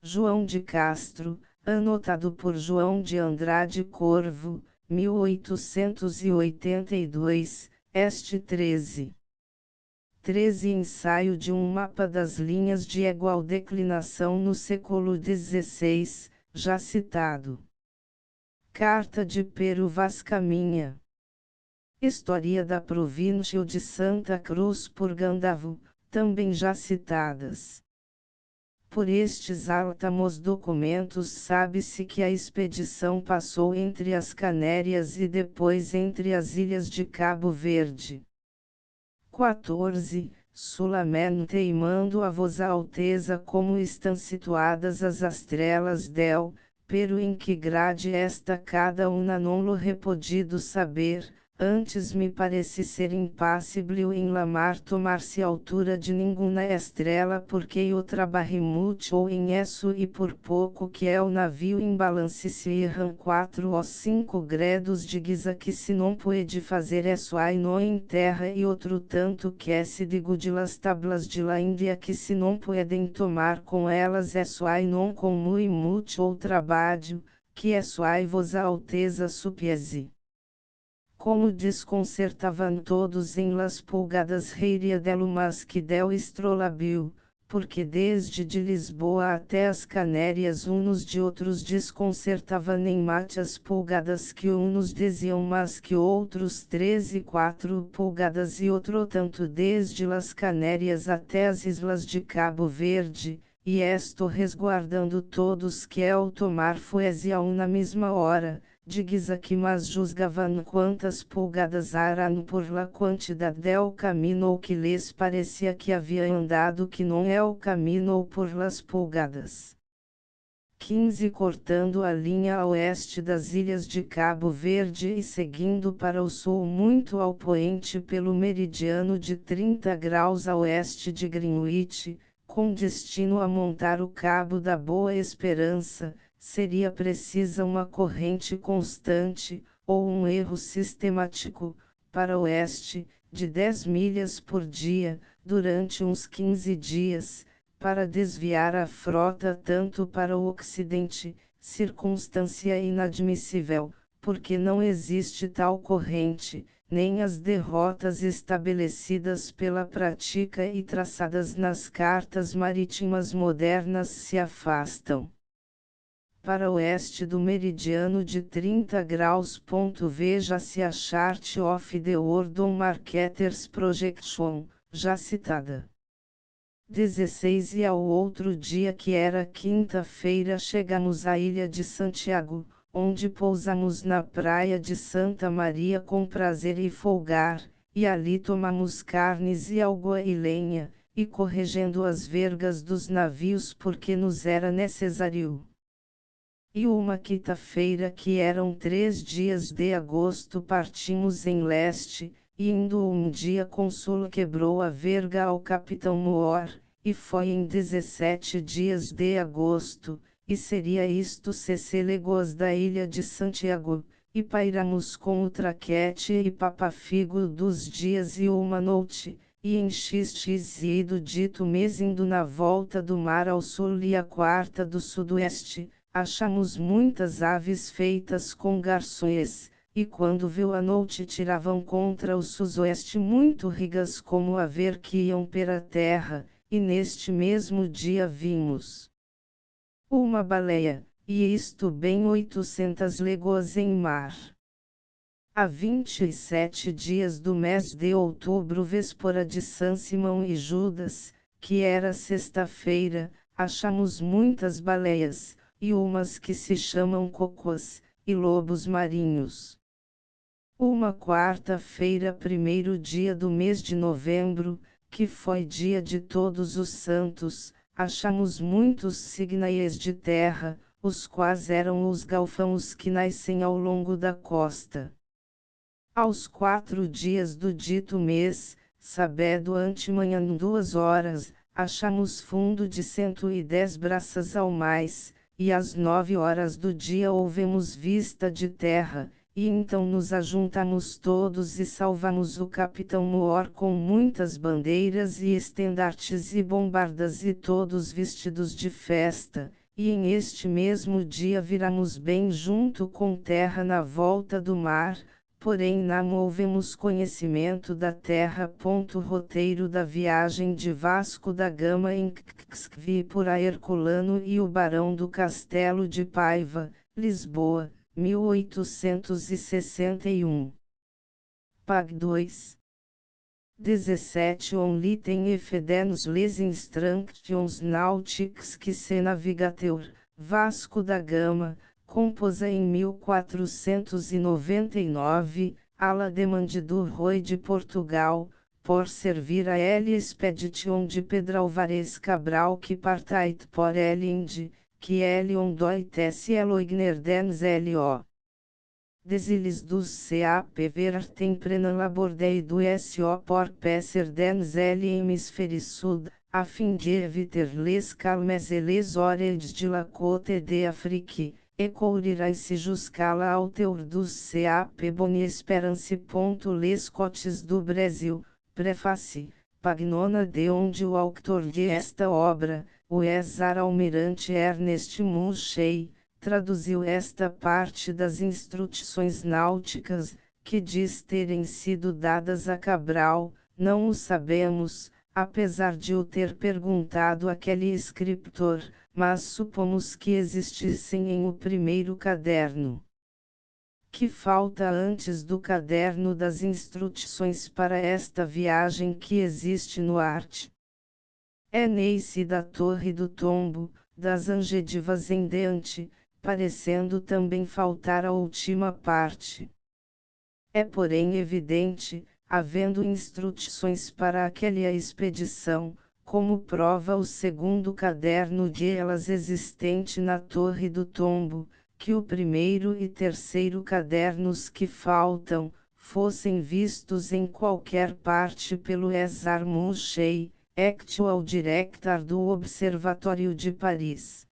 Speaker 1: João de Castro, anotado por João de Andrade Corvo, 1882, este 13. 13. Ensaio de um mapa das linhas de igual declinação no século XVI, já citado. Carta de Pero Vaz Caminha. História da Província de Santa Cruz por Gandavo, também já citadas. Por estes áltamos documentos sabe-se que a expedição passou entre as Canérias e depois entre as ilhas de Cabo Verde. 14. Solamente mando a Vossa Alteza como estão situadas as estrelas del, pero em que grade esta cada uma não lo repodido saber, antes me parece ser impassível em la mar tomar-se altura de nenhuma estrela porque o trabalhe muito ou em isso e por pouco que é o navio em balance se irram 4 ou 5 grados de guisa que se não pode fazer isso aí no em terra e outro tanto que é se digo de las tablas de la Índia que se não podem tomar com elas isso aí não com muito ou trabalho, que isso aí Vossa Alteza supiese. Como desconcertavam todos em las pulgadas reiria delo mas que del estrolabio, porque desde de Lisboa até as Canérias uns de outros desconcertavam em mate as pulgadas que uns diziam mas que outros 3 e 4 pulgadas e outro tanto desde las Canérias até as islas de Cabo Verde, e estou resguardando todos que é o tomar fuese a uma mesma hora. Digues aqui mas juzgavam quantas pulgadas eram por la quantidade del caminho ou que lhes parecia que havia andado que não é o caminho ou por las pulgadas. 15 Cortando a linha a oeste das ilhas de Cabo Verde e seguindo para o sul muito ao poente pelo meridiano de 30 graus a oeste de Greenwich, com destino a montar o Cabo da Boa Esperança, seria precisa uma corrente constante, ou um erro sistemático, para oeste, de 10 milhas por dia, durante uns 15 dias, para desviar a frota tanto para o ocidente, circunstância inadmissível, porque não existe tal corrente, nem as derrotas estabelecidas pela prática e traçadas nas cartas marítimas modernas se afastam. Para oeste do meridiano de 30 graus. Veja-se a Chart of the Ordon Marketers Projection, já citada. 16 E ao outro dia que era quinta-feira chegamos à ilha de Santiago, onde pousamos na praia de Santa Maria com prazer e folgar, e ali tomamos carnes e água e lenha, e corregendo as vergas dos navios porque nos era necessário. E uma quinta-feira que eram 3 dias de agosto partimos em leste, e indo um dia Consulo quebrou a verga ao capitão Moor, e foi em 17 dias de agosto, e seria isto 60 léguas da ilha de Santiago, e pairamos com o traquete e papafigo 2 dias e uma noite, e em xx e do dito mês indo na volta do mar ao sul e a quarta do sudoeste, achamos muitas aves feitas com garções, e quando viu a noite tiravam contra o sudoeste muito rigas como a ver que iam pela terra, e neste mesmo dia vimos uma baleia, e isto bem 800 léguas em mar. A 27 dias do mês de outubro véspera de São Simão e Judas, que era sexta-feira, achamos muitas baleias, e umas que se chamam cocôs, e lobos marinhos. Uma quarta-feira, primeiro dia do mês de novembro, que foi dia de Todos os Santos, achamos muitos signais de terra, os quais eram os galfãos que nascem ao longo da costa. Aos 4 dias do dito mês, sabedo antemanhã 2 horas, achamos fundo de 110 braças ao mais, e às 9 horas do dia houvemos vista de terra, e então nos ajuntamos todos e salvamos o capitão Moor com muitas bandeiras e estendartes e bombardas e todos vestidos de festa, e em este mesmo dia viramos bem junto com terra na volta do mar, porém não houvemos conhecimento da terra. Roteiro da viagem de Vasco da Gama em Kvi por a Herculano e o Barão do Castelo de Paiva, Lisboa, 1861. Pag 2. 17 Only tem efedenos les instructions nautiques que se navigateur, Vasco da Gama, composa em 1499, à la demande do Roi de Portugal, por servir a L Expedition de Pedro Álvares Cabral que partait por Elinde, que Elion doites Eloigner dens Lo. Desilis dos CAP vertem prenam labordei do SO por pesser dens L hemisferi sud, a fim de eviter les calmes e les horas de la côte de Afrique, e courirai-se juscala auteur dos CAP boni esperance. Les cotes do Brasil, prefácio, pagnona de onde o autor de esta obra, o ex-almirante Ernest Munchey, traduziu esta parte das instruções náuticas, que diz terem sido dadas a Cabral. Não o sabemos, apesar de o ter perguntado aquele escritor, mas supomos que existissem em o primeiro caderno. Que falta antes do caderno das instruções para esta viagem que existe no arte? É nesse da Torre do Tombo, das Angedivas em diante, parecendo também faltar a última parte. É porém evidente, havendo instruções para aquela expedição, como prova o segundo caderno de elas existente na Torre do Tombo, que o primeiro e terceiro cadernos que faltam, fossem vistos em qualquer parte pelo César Munchey, actual director do Observatório de Paris.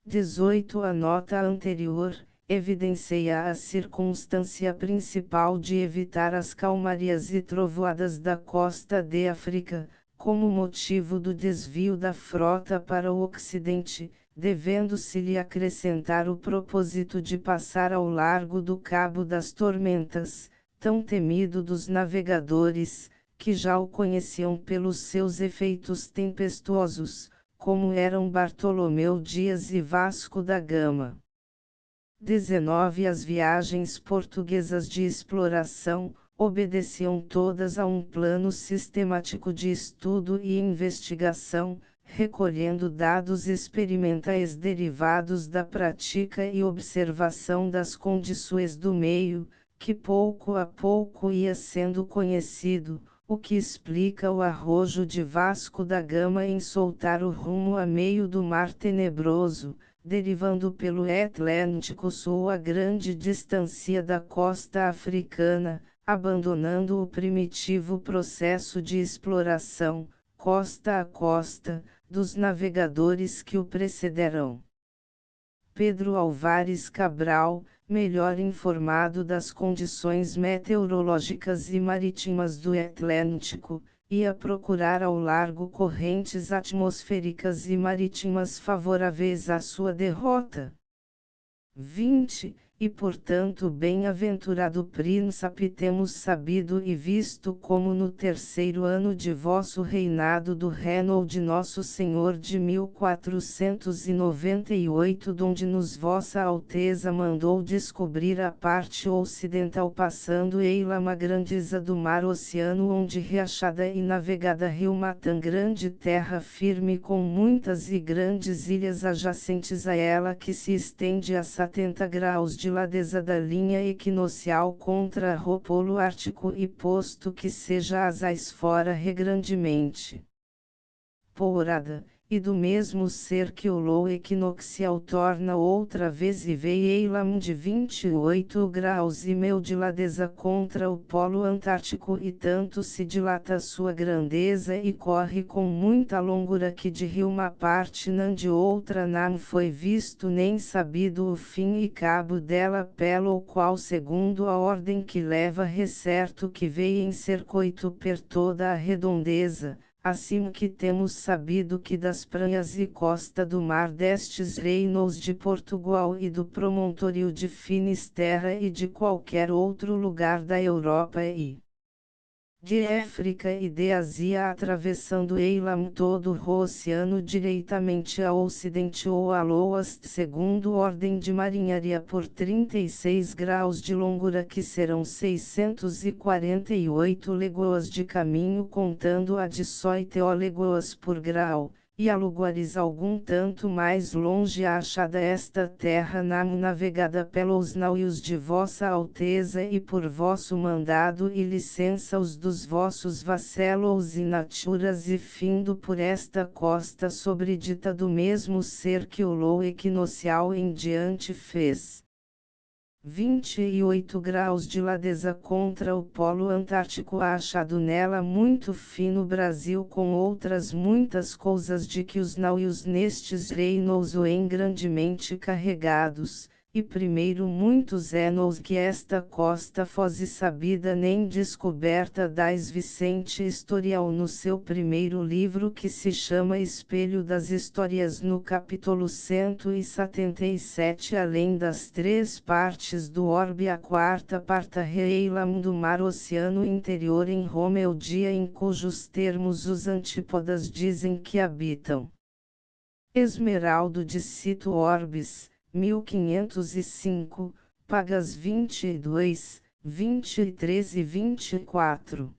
Speaker 1: 18 A nota anterior evidencia a circunstância principal de evitar as calmarias e trovoadas da costa de África, como motivo do desvio da frota para o ocidente, devendo-se-lhe acrescentar o propósito de passar ao largo do Cabo das Tormentas, tão temido dos navegadores, que já o conheciam pelos seus efeitos tempestuosos, como eram Bartolomeu Dias e Vasco da Gama. 19 As viagens portuguesas de exploração, obedeciam todas a um plano sistemático de estudo e investigação, recolhendo dados experimentais derivados da prática e observação das condições do meio, que pouco a pouco ia sendo conhecido, o que explica o arrojo de Vasco da Gama em soltar o rumo a meio do Mar Tenebroso, derivando pelo Atlântico Sul a grande distância da costa africana, abandonando o primitivo processo de exploração, costa a costa, dos navegadores que o precederam. Pedro Álvares Cabral, melhor informado das condições meteorológicas e marítimas do Atlântico, ia procurar ao largo correntes atmosféricas e marítimas favoráveis à sua derrota. 20 E portanto bem-aventurado príncipe temos sabido e visto como no terceiro ano de vosso reinado do reino de nosso Senhor de 1498 donde nos vossa alteza mandou descobrir a parte ocidental passando eila uma grandeza do mar oceano onde riachada e navegada rio Matan grande terra firme com muitas e grandes ilhas adjacentes a ela que se estende a 70 graus de ladeza da linha equinocial contra o polo ártico e posto que seja asais fora regrandemente pourada, e do mesmo ser que o lou equinocial torna outra vez e veio de 28 graus e meio de ladeza contra o polo antártico e tanto se dilata sua grandeza e corre com muita longura que de rio uma parte não de outra não foi visto nem sabido o fim e cabo dela pelo qual segundo a ordem que leva recerto que veio em circuito per toda a redondeza. Assim que temos sabido que das praias e costa do mar destes reinos de Portugal e do promontório de Finisterra e de qualquer outro lugar da Europa e de África e de Ásia atravessando Eilam todo o oceano diretamente ao ocidente ou a Loast segundo ordem de marinharia por 36 graus de longura que serão 648 léguas de caminho contando a 18 léguas por grau. E a lugares algum tanto mais longe achada esta terra navegada pelos navios de vossa alteza e por vosso mandado e licença os dos vossos vassalos e naturas e findo por esta costa sobredita do mesmo ser que o lou equinocial em diante fez. 28 graus de ladeza contra o polo antártico achado nela muito fino Brasil com outras muitas coisas de que os navios nestes reinos oem grandemente carregados, e primeiro muitos anos que esta costa fosse sabida nem descoberta dais Vicente Historial no seu primeiro livro que se chama Espelho das Histórias no capítulo 177 além das 3 partes do orbe a quarta parte Reilam do mar oceano interior em Roma é o dia em cujos termos os antípodas dizem que habitam. Esmeraldo de Cito Orbis 1505, pagas 22, 23 e 24.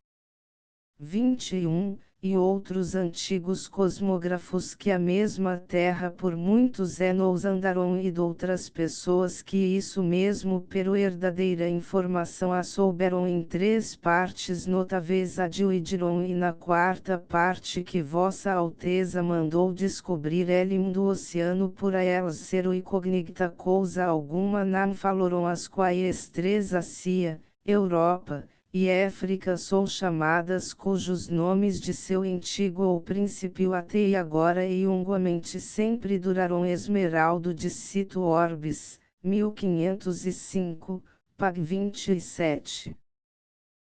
Speaker 1: 21, e outros antigos cosmógrafos que a mesma Terra por muitos anos andaram e doutras pessoas que isso mesmo pero verdadeira informação a souberam em 3 partes notáveis adquidiram e na 4ª parte que vossa alteza mandou descobrir elim do oceano por a elas ser o incognita coisa alguma não faloram as quais 3 Ásia, Europa, e África são chamadas cujos nomes de seu antigo ou princípio até e agora e igualmente sempre duraram Esmeraldo de Cito Orbis, 1505, pag 27.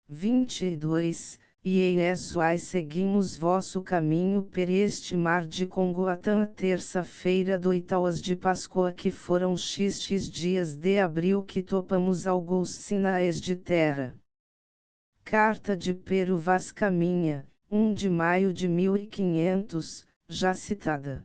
Speaker 1: 22, e eis seguimos vosso caminho per este mar de Congo até a terça-feira do oitavas de Páscoa que foram x dias de abril que topamos alguns sinais de terra. Carta de Pero Vaz Caminha, 1 de maio de 1500, já citada.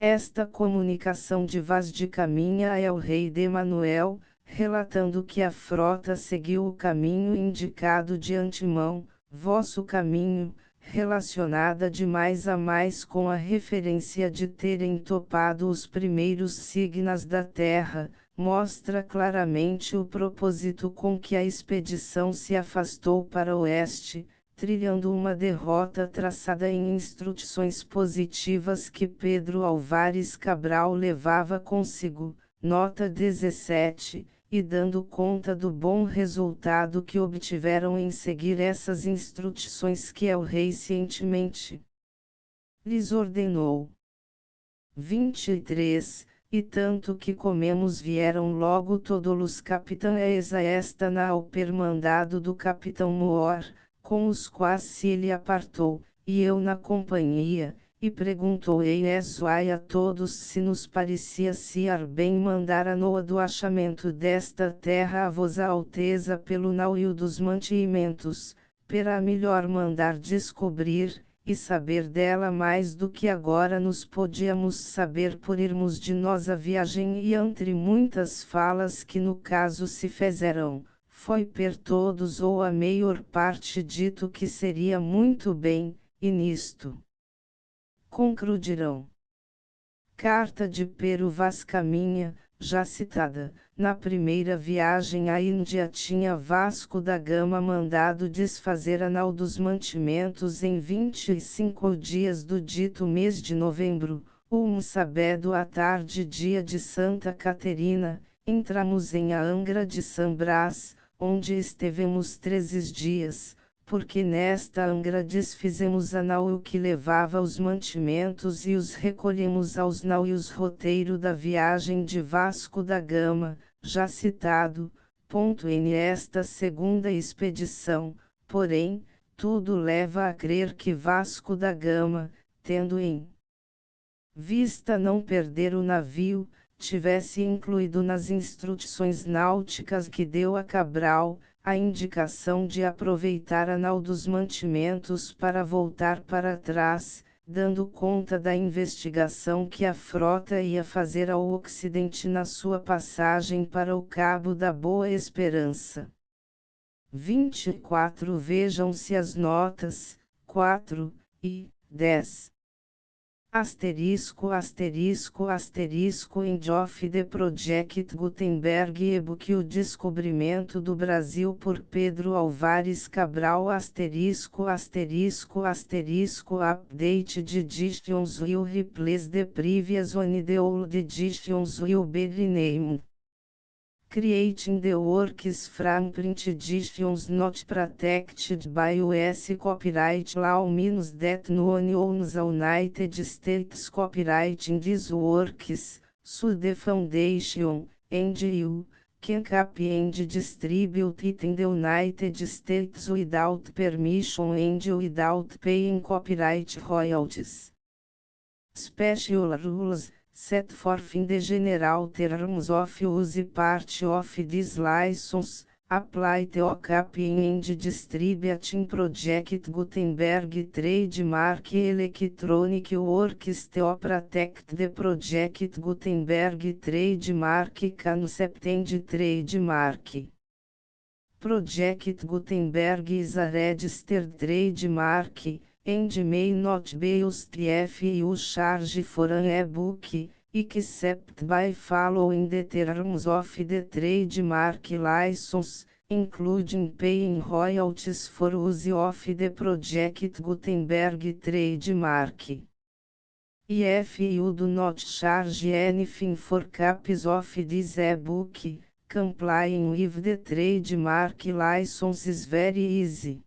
Speaker 1: Esta comunicação de Vaz de Caminha é o rei de Manuel, relatando que a frota seguiu o caminho indicado de antemão, vosso caminho, relacionada de mais a mais com a referência de terem topado os primeiros signos da terra, mostra claramente o propósito com que a expedição se afastou para o oeste, trilhando uma derrota traçada em instruções positivas que Pedro Álvares Cabral levava consigo, nota 17, e dando conta do bom resultado que obtiveram em seguir essas instruções que o rei cientemente lhes ordenou. 23, e tanto que comemos vieram logo todos os capitães a esta nau per mandado do capitão Moor, com os quais se ele apartou, e eu na companhia, e perguntou-ei a todos se nos parecia ser bem mandar a noa do achamento desta terra a vossa alteza pelo navio dos mantimentos, para melhor mandar descobrir, e saber dela mais do que agora nos podíamos saber por irmos de nossa viagem e entre muitas falas que no caso se fizeram, foi per todos ou a maior parte dito que seria muito bem, e nisto concluirão. Carta de Pero Vaz Caminha, já citada, na primeira viagem à Índia tinha Vasco da Gama mandado desfazer a nau dos mantimentos em 25 dias do dito mês de novembro, sábado à tarde dia de Santa Caterina, entramos em a Angra de São Brás, onde estivemos 13 dias, porque nesta Angra desfizemos a nau que levava os mantimentos e os recolhemos aos navios roteiro da viagem de Vasco da Gama, já citado, esta segunda expedição, porém, tudo leva a crer que Vasco da Gama, tendo em vista não perder o navio, tivesse incluído nas instruções náuticas que deu a Cabral, a indicação de aproveitar a nau dos mantimentos para voltar para trás, dando conta da investigação que a frota ia fazer ao Ocidente na sua passagem para o Cabo da Boa Esperança. 24 Vejam-se as notas 4 e 10. End of the Project Gutenberg e-book O Descobrimento do Brasil por Pedro Álvares Cabral Updated editions will replace the previous one. The old editions will be renamed. Creating the works from print editions not protected by US copyright law means that no one owns a United States copyright in these works, so the foundation, and you, can copy and distribute it in the United States without permission and without paying copyright royalties. Special rules set forth in the general terms of use part of this license, apply to copying and distributing Project Gutenberg trademark electronic works to protect the Project Gutenberg trademark concept and trademark. Project Gutenberg is a registered trademark, and may not be used if you charge for an e-book, except by following the terms of the trademark license, including paying royalties for use of the Project Gutenberg trademark. If you do not charge anything for copies of this e-book, complying with the trademark license is very easy.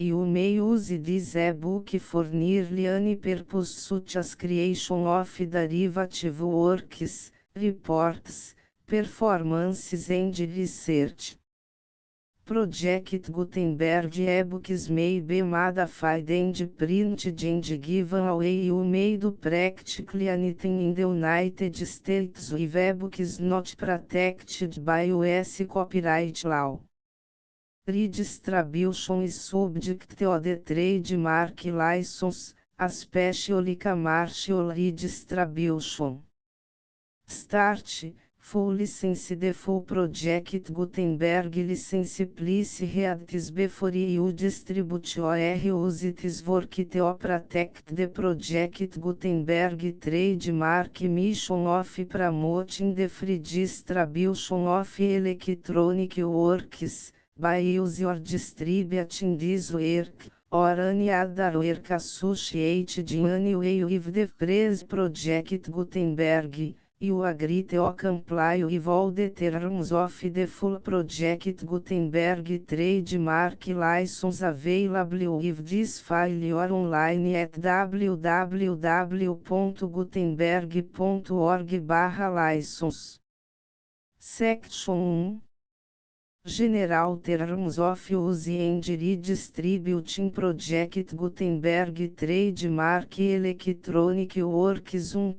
Speaker 1: You may use this e-book for nearly any purpose such as creation of derivative works, reports, performances and research. Project Gutenberg e-books may be modified and printed and given away. You may do practically anything in the United States with e-books not protected by US copyright law. Redistribution is subject to the trademark license, especially commercial redistribution. Start, full license. The full Project Gutenberg license please read this before you distribute or use this work to protect the Project Gutenberg trademark mission of promoting the free distribution of electronic works, by use or distributing this work, or any other work associated in any way with the phrase Project Gutenberg. You agree to comply with all the terms of the full Project Gutenberg trademark license available with this file or online at www.gutenberg.org/license. Section 1. General Terms of Use and Redistributing Project Gutenberg Trademark Electronic Works 1.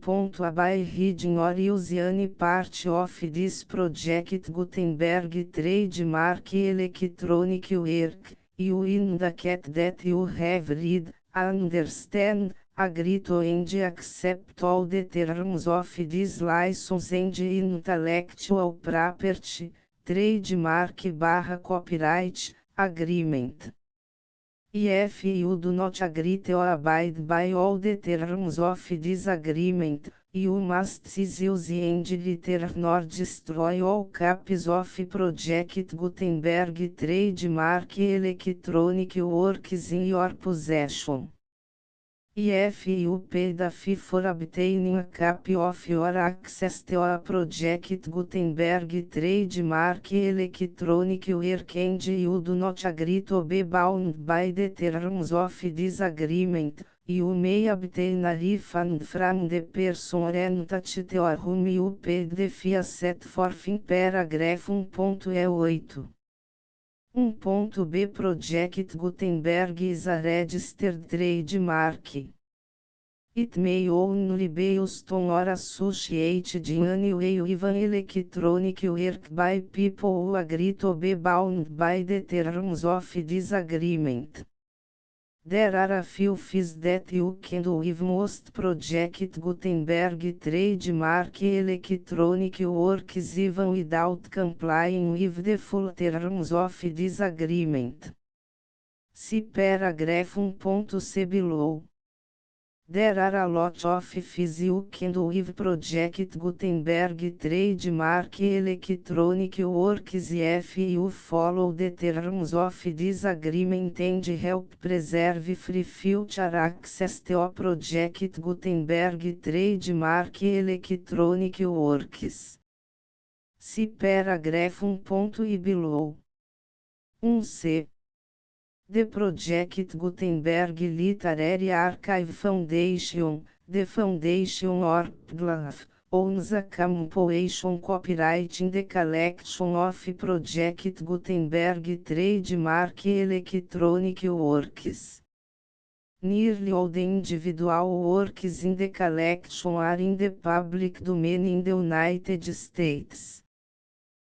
Speaker 1: By reading or use any part of this Project Gutenberg Trademark Electronic Work, you indicate that you have read, understand, agree to and accept all the terms of this license and intellectual property, trademark/copyright, agreement. If you do not agree to abide by all the terms of this agreement, you must cease use and return or destroy all copies of Project Gutenberg trademark electronic works in your possession. If you pay the fee for obtaining a copy of your access to a Project Gutenberg trademark electronic work and you do not agree to be bound by the terms of this agreement, you may obtain a refund from the person or entity to whom you paid the fee set forth in paragraph 1.8. 1.b Project Gutenberg is a registered trademark. It may only be used or associated in any way with an electronic work by people who agree to be bound by the terms of this agreement. There are a few things that you can do with most Project Gutenberg trademark electronic works even without complying with the full terms of this agreement. See paragraph 1.c below. There are a lot of things you can do with Project Gutenberg trademark electronic works if you follow the terms of this agreement and help preserve free future access to Project Gutenberg trademark electronic works. See paragraph 1.i below. 1c. The Project Gutenberg Literary Archive Foundation, the Foundation or PGLAF, owns a compilation copyright in the collection of Project Gutenberg trademark electronic works. Nearly all the individual works in the collection are in the public domain in the United States.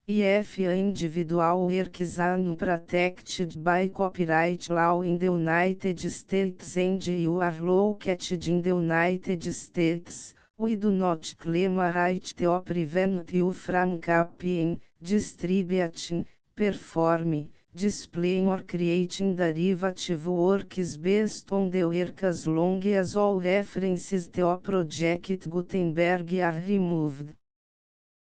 Speaker 1: If individual works are not protected by copyright law in the United States and you are located in the United States, we do not claim a right to prevent you from copying, distributing, performing, displaying or creating derivative works based on the work as long as all references to Project Gutenberg are removed.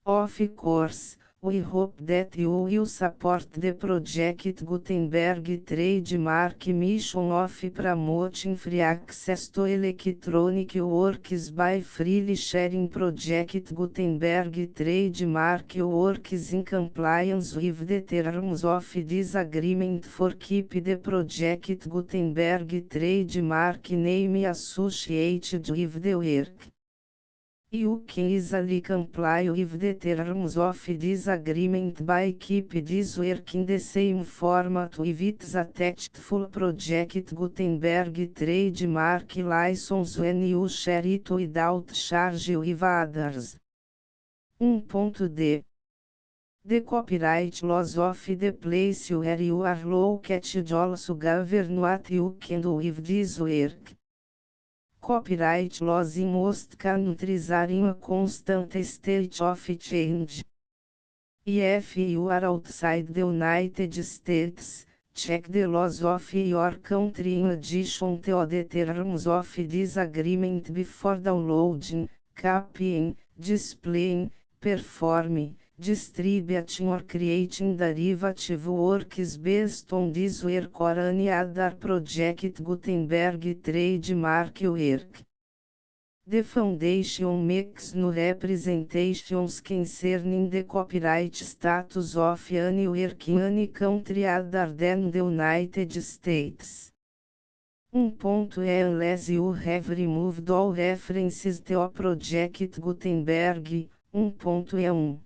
Speaker 1: Of course, we hope that you will support the Project Gutenberg trademark mission of promoting free access to electronic works by freely sharing Project Gutenberg trademark works in compliance with the terms of this agreement for keep the Project Gutenberg trademark name associated with the work. You can easily comply with the terms of this agreement by keep this work in the same format with its attached full Project Gutenberg trademark license when you share it without charge with others. 1.d. The copyright laws of the place where you are located also govern what you can do with this work. Copyright laws in most countries are in a constant state of change. If you are outside the United States, check the laws of your country in addition to the terms of this agreement before downloading, copying, displaying, performing, distributing or creating derivative works based on this work or any other Project Gutenberg trademark work. The Foundation makes no representations concerning the copyright status of any work in any country other than the United States. Unless you have removed all references to Project Gutenberg. 1.1.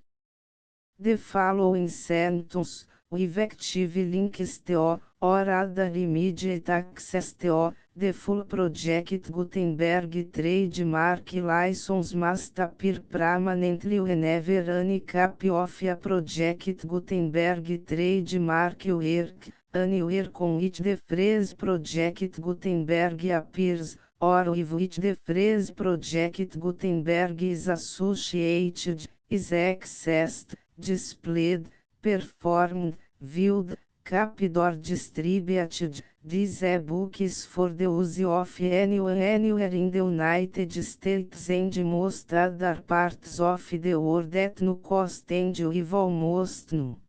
Speaker 1: The following sentence, with active links to, or other immediate access to, the full Project Gutenberg trademark license must appear permanently whenever any copy of a Project Gutenberg trademark work, anywhere on which the phrase Project Gutenberg appears, or with which the phrase Project Gutenberg is associated, is accessed, displayed, performed, viewed, copied or distributed. This e-book is for the use of anyone anywhere in the United States and most other parts of the world at no cost and with almost no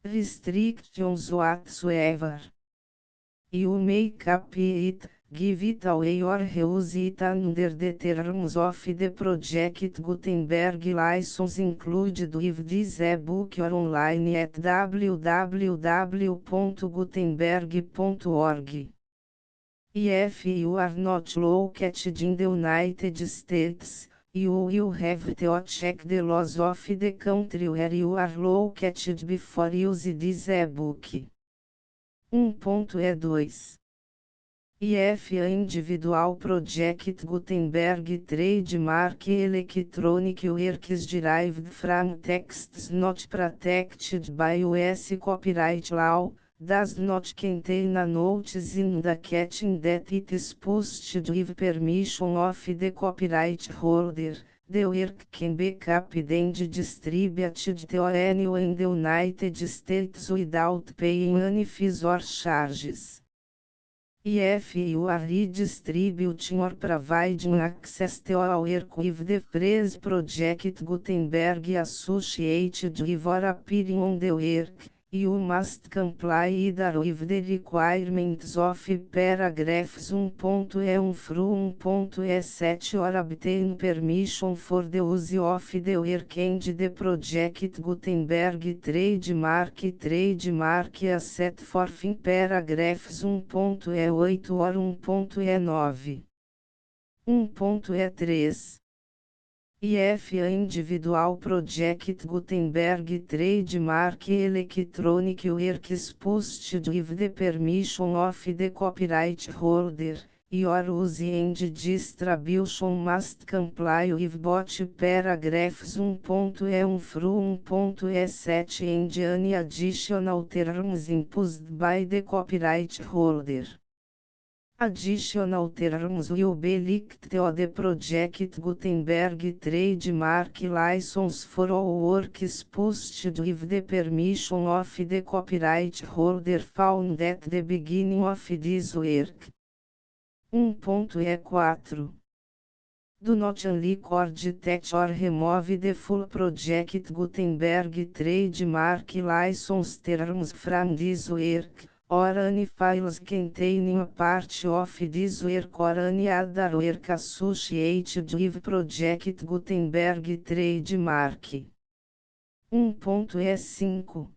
Speaker 1: restrictions whatsoever. You may copy it, give it away or reuse it under the terms of the Project Gutenberg license included with this e-book or online at www.gutenberg.org. If you are not located in the United States, you will have to check the laws of the country where you are located before use this e-book. 1.e2 IFA Individual Project Gutenberg Trademark Electronic Works Derived from Texts Not Protected by US Copyright Law, does not contain a notice indicating that it is posted with permission of the copyright holder. The work can be copied and distributed to anyone in the United States without paying any fees or charges. If you are redistributing or providing access to a work with the phrase Project Gutenberg associated with or appearing on the work, you must comply either with the requirements of paragraphs 1.e1 through 1.e7 or obtain permission for the use of the work and the Project Gutenberg trademark as set forth in paragraphs 1.e8 or 1.e9. 1.e3 IFA Individual Project Gutenberg Trademark Electronic Works posted with the permission of the copyright holder. Your use and distribution must comply with both paragraphs 1.e1 through 1.e7 and any additional terms imposed by the copyright holder. Additional terms will be linked to the Project Gutenberg trademark license for all works posted with the permission of the copyright holder found at the beginning of this work. 1.e4 Do not unrecord, touch or remove the full Project Gutenberg trademark license terms from this work, or any files containing a part of this work or any other work associated with Project Gutenberg trademark. 1.e5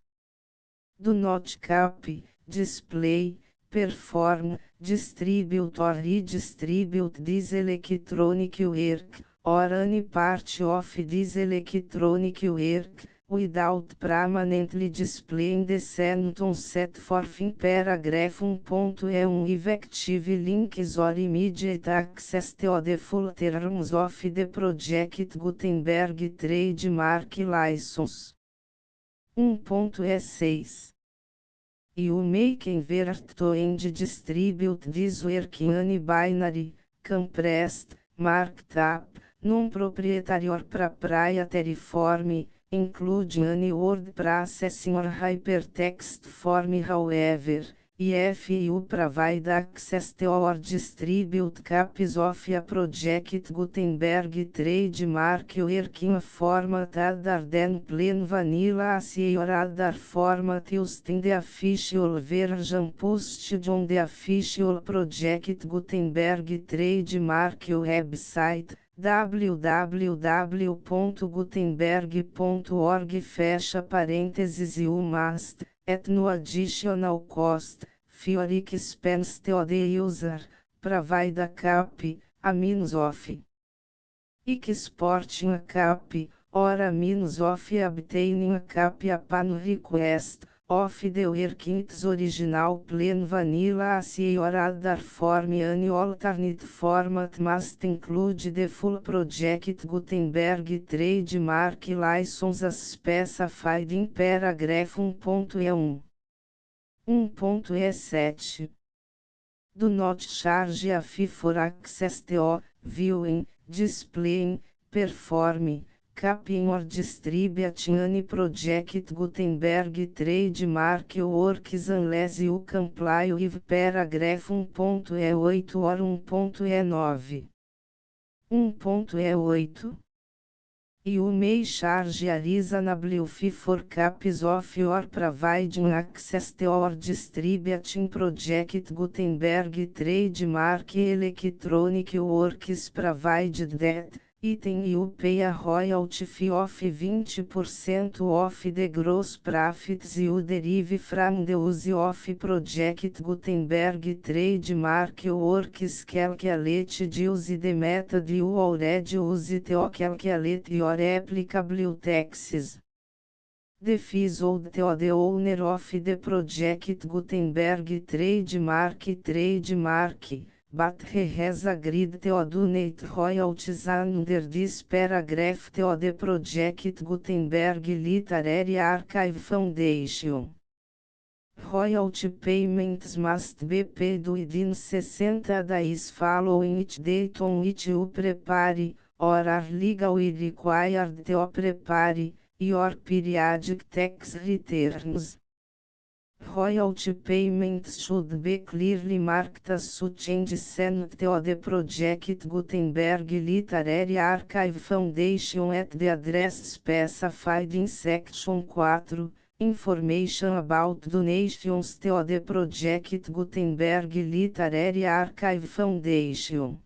Speaker 1: Do not copy, display, perform, distribute or redistribute this electronic work, or any part of this electronic work, without permanently displaying the sentence set forth in paragraph 1.e1 effective links or immediate access to the full terms of the Project Gutenberg trademark license. 1.e6 You may convert to and distribute this work in any binary, compressed, marked up, non-proprietary or proprietary form, including any word processing or hypertext form. However, if you provide access to or distribute copies of a Project Gutenberg trademark work in a format other than plain vanilla ASCII or other format used in the official version posted on the official Project Gutenberg trademark website, www.gutenberg.org fecha parênteses you must, at no additional cost, for expense to the user, provide a copy, a means of exporting a copy, or a means of obtaining a copy upon request, of the work in its original plain vanilla ASCII or other form. Any alternate format must include the full Project Gutenberg trademark license as specified in paragraph 1.e1. 1.e7 Do not charge a fee for access to, viewing, displaying, performing, copying or distributing any Project Gutenberg trademark works unless you comply with paragraph 1.e8 or 1.e9. 1.e8 You may charge a reasonable fee for copies of your providing access to or distributing Project Gutenberg trademark electronic works provided that, item you pay a royalty fee of 20% of the gross profits you derive from the use of Project Gutenberg trademark works calculated use the method you already use to calculate your applicable taxes. The fees or the owner of the project Gutenberg trademark, but he has agreed to donate royalties under this paragraph to the project Gutenberg Literary Archive Foundation. Royalty payments must be paid within 60 days following each date on which you prepare, or are legally required to prepare, your periodic tax returns. Royalty payments should be clearly marked as such and sent to the project Gutenberg Literary Archive Foundation at the address specified in Section 4, Information about donations to the project Gutenberg Literary Archive Foundation.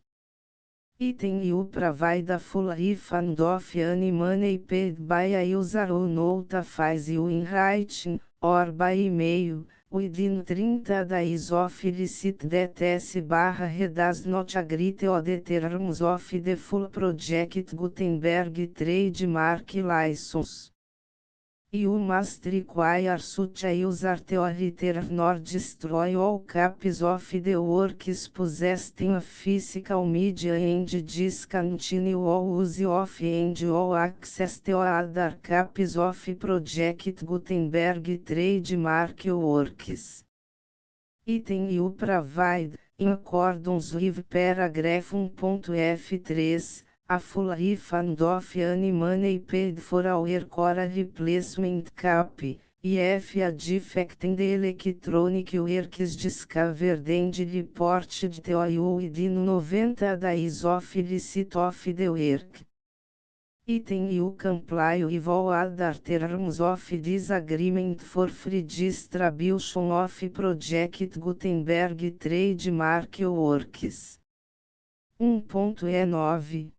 Speaker 1: Item you provide a full refund of any money paid by a user who notifies you in writing, or by email, within 30 days of receipt that S/he does not agree to the terms of the full project Gutenberg trademark license. You must require such a user to return or destroy all copies of the works possessed in a physical media and discontinue all use of and all access to other copies of Project Gutenberg trademark works. Item you provide, in accordance with paragraph 1.f3, a full refund of any money paid for our core replacement copy, if a defect in the electronic work is discovered and reported to you within 90 days of receipt of the work. Item you comply with all other terms of this agreement for free distribution of Project Gutenberg trademark works. 1.E9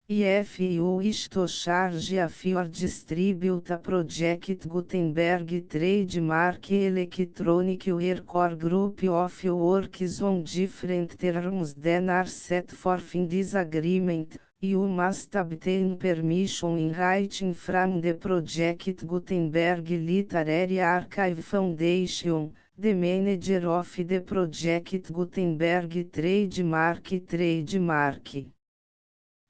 Speaker 1: If you wish to charge a fee or distribute a Project Gutenberg trademark electronic work or group of works on different terms than are set forth in this agreement, you must obtain permission in writing from the Project Gutenberg Literary Archive Foundation, the manager of the Project Gutenberg trademark.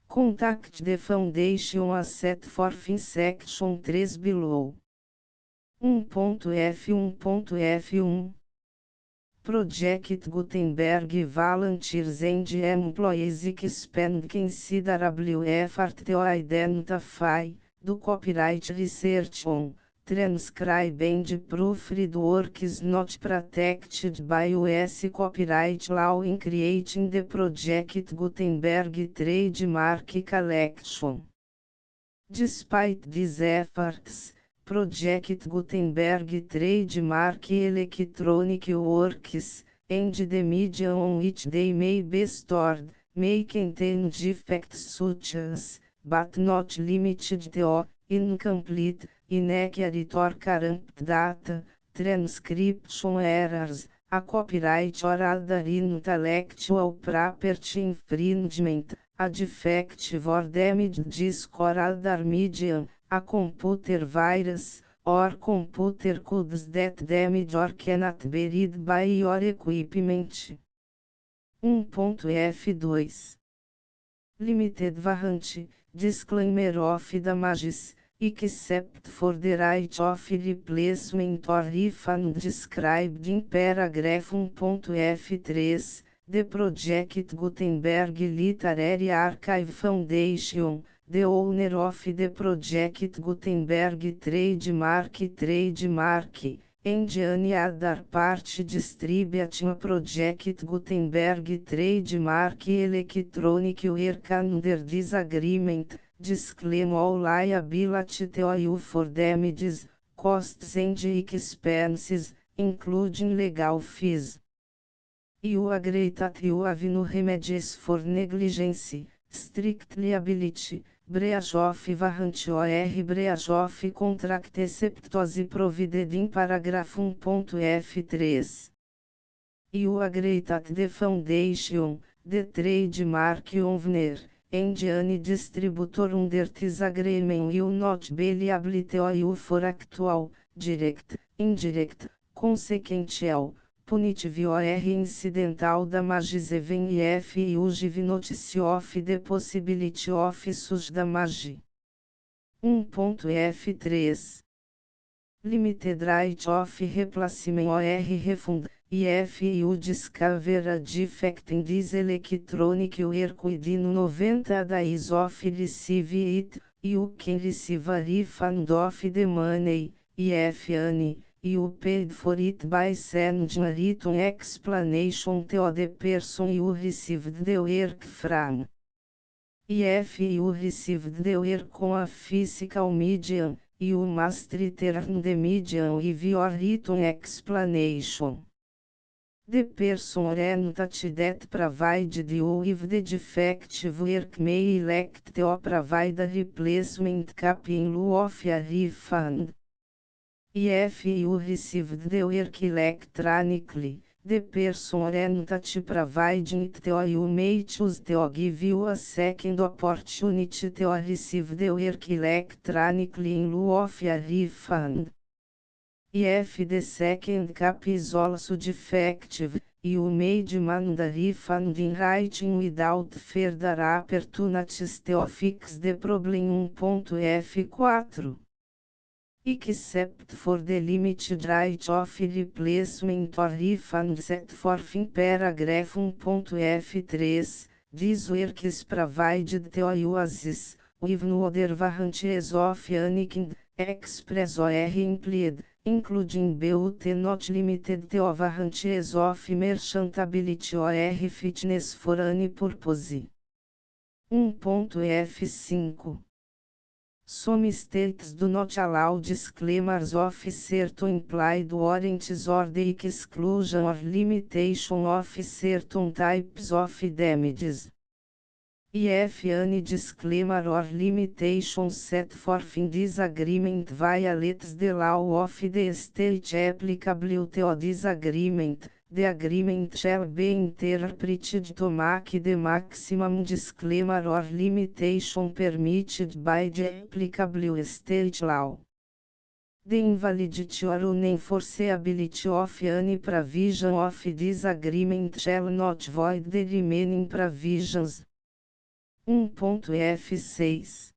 Speaker 1: Contact the Foundation as set forth in Section 3 below. 1.f1.f1 Project Gutenberg volunteers and employees expend considerable effort to identify, do copyright research on, transcribe and proofread works not protected by U.S. copyright law in creating the Project Gutenberg trademark collection. Despite these efforts, Project Gutenberg trademark electronic works, and the media on which they may be stored, may contain defects such as, but not limited to, incomplete, inaccurate or corrupt data, transcription errors, a copyright or other intellectual property infringement, a defective or damaged disk or other medium, a computer virus, or computer codes that damage or cannot be read by your equipment. 1.f2 Limited warranty, disclaimer of damages, except for the right of replacement or refund described in paragraph 1.f3, the Project Gutenberg Literary Archive Foundation, the owner of the Project Gutenberg trademark, and any other party distributing a Project Gutenberg trademark electronic work under this agreement, disclaim all liability to you for damages, costs and expenses, including legal fees. You agree that you have no remedies for negligence, strict liability, breach of warranty or breach of contract except as provided in paragraph 1.f3. You agree that the Foundation, the trademark owner, and any distributor under this agreement will not be liable to you for actual, direct, indirect, consequential, punitive or incidental damages even if you give notice of the possibility of such damage. 1.F3 Limited right of replacement or refund, if you discover a defect in this electronic work within 90 days of receive it, you can receive a refund of the money, if any, you paid for it by sending a written explanation to the person you received the work from. If you received the work on a physical medium, you must return the medium with your written explanation. The person or entity that provided you with the defective work may elect to provide a replacement cap in lieu of a refund. If you received the work electronically, the person or entity providing it to you may choose to give you a second opportunity to receive the work electronically in lieu of a refund. If the second cap is also defective, you may demand a refund in writing without further opportunities to fix the problem. 1.F4 Except for the limited right of replacement or refund set forth in paragraph 1.F3, this work is provided to you as is, with no other warranties of any kind, express or implied, including but not limited to warranties of merchantability or fitness for any purpose. 1.F5 Some states do not allow disclaimers of certain implied warranties or the exclusion or limitation of certain types of damages. If any disclaimer or limitation set forth in this agreement violates the law of the state applicable to this agreement, the agreement shall be interpreted to make the maximum disclaimer or limitation permitted by the applicable state law. The invalidity or unenforceability of any provision of this agreement shall not void the remaining provisions. 1.F6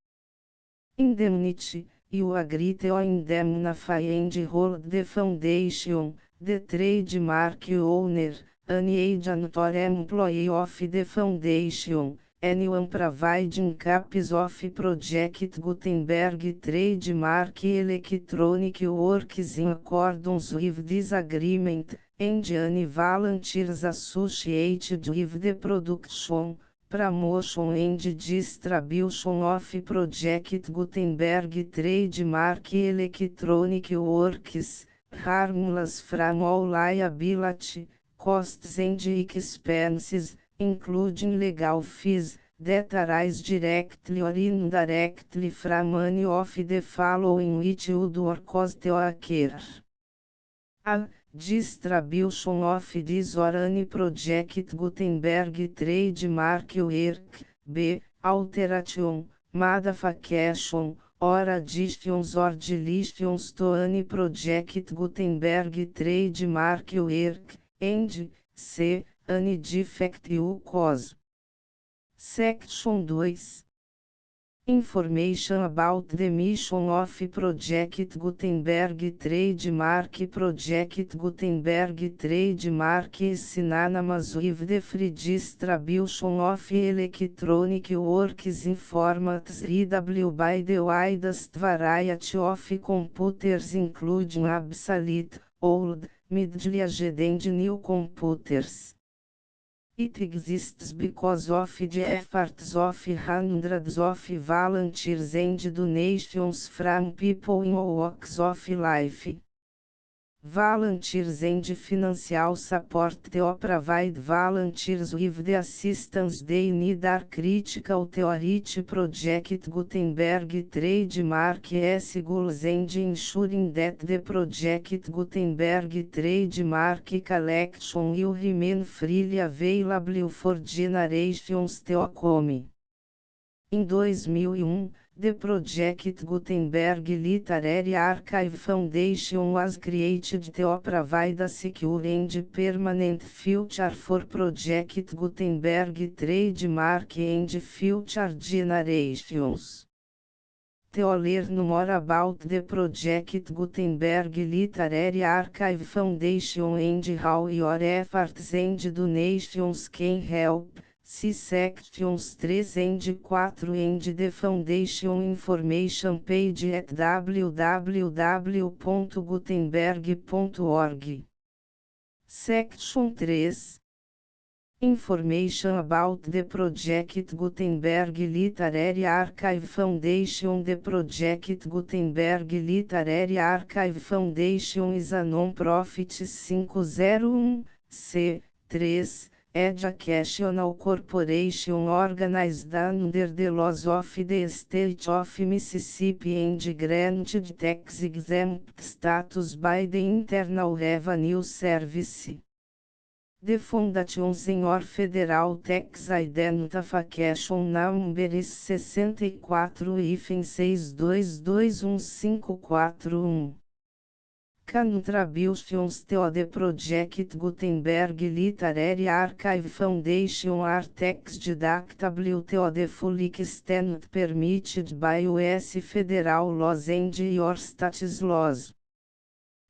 Speaker 1: Indemnity, you agree to indemnify and hold the foundation, the trademark owner, any agent or employee of the foundation, anyone providing copies of Project Gutenberg trademark electronic works in accordance with this agreement, and any volunteers associated with the production, promotion and distribution of Project Gutenberg trademark electronic works, harmless from all liability, costs and expenses, including legal fees, that arise directly or indirectly from any of the following which would or cause to occur. A. Distribution of this or any Project Gutenberg trademark work. B. Alteration, modification, or additions or deletions to any Project Gutenberg trademark work, and C. Any defect you cause. Section 2. Information about the mission of Project Gutenberg trademark. Project Gutenberg trademark is synonymous with the free distribution of electronic works in formats readable by the widest variety of computers, including obsolete, old, middle-aged and new computers. It exists because of the efforts of hundreds of volunteers and donations from people in all walks of life. Volunteers and financial support to provide volunteers with the assistance they need are critical to reach Project Gutenberg trademark goals and ensuring that the Project Gutenberg trademark collection will remain freely available for generations to come. In 2001, the Project Gutenberg Literary Archive Foundation was created to provide a secure and permanent future for Project Gutenberg trademark and future generations. To learn more about the Project Gutenberg Literary Archive Foundation and how your efforts and donations can help, see sections 3 and 4 and the Foundation information page at www.gutenberg.org. Section 3. Information about the Project Gutenberg Literary Archive Foundation. The Project Gutenberg Literary Archive Foundation is a non-profit 501(c)(3) educational corporation organized under the laws of the State of Mississippi and granted tax-exempt status by the Internal Revenue Service. The Foundation Senior Federal Tax Identification Number is 64-6221541. Contributions to the Project Gutenberg Literary Archive Foundation are tax deductible to the full extent permitted by U.S. federal laws and your state's laws.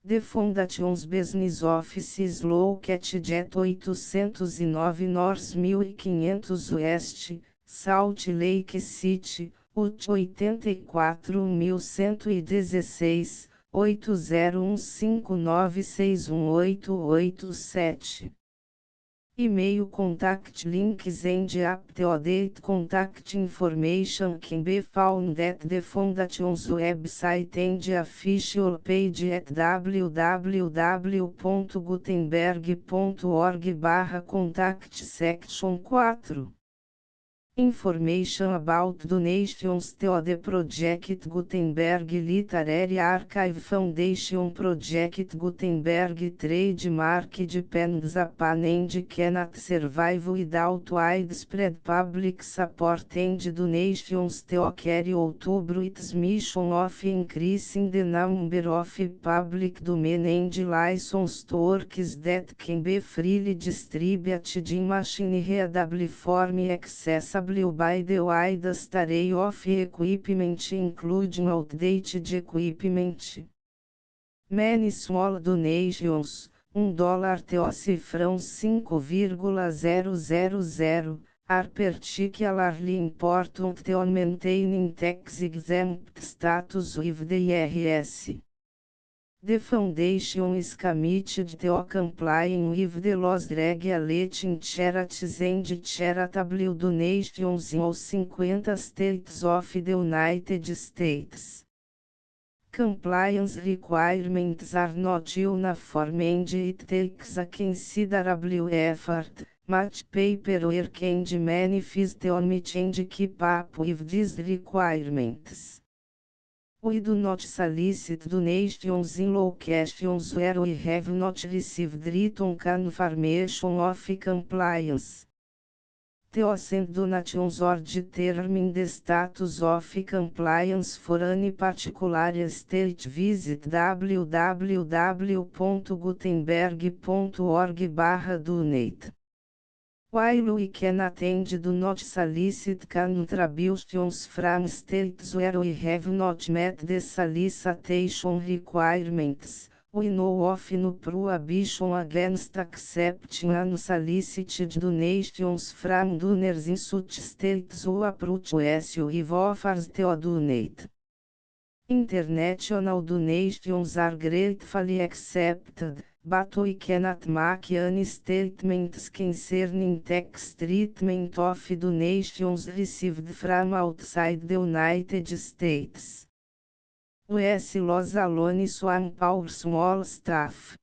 Speaker 1: The Foundation's business office is located at 809 North 1500 West, Salt Lake City, Utah 84116, 8015961887. E-mail contact links and up-to-date contact information can be found at the Foundation's website and official page at www.gutenberg.org/contact section 4. Information about donations to the Project Gutenberg Literary Archive Foundation. Project Gutenberg trademark depends upon and cannot survive without widespread public support and donations to carry out its mission of increasing the number of public domain and licensed works that can be freely distributed in machine-readable form accessible by the widest array of equipment including outdated equipment. Many small donations, $1 to cifrão 5,000, are particularly important to maintaining tax-exempt status with the IRS. The Foundation is committed to complying with the laws regulating charities and charitable donations in all 50 states of the United States. Compliance requirements are not uniform and it takes a considerable effort, much paperwork and many fees to meet and keep up with these requirements. We do not solicit donations in locations where we have not received written confirmation of compliance. To send donations or determine the status of compliance for any particular state, visit www.gutenberg.org/donate. While we cannot and do not solicit contributions from states where we have not met the solicitation requirements, we know of no prohibition against accepting unsolicited donations from donors in such states who approach us with offers to donate. International donations are gratefully accepted, but we cannot make any statements concerning tax treatment of donations received from outside the United States. US laws alone swamp our small staff.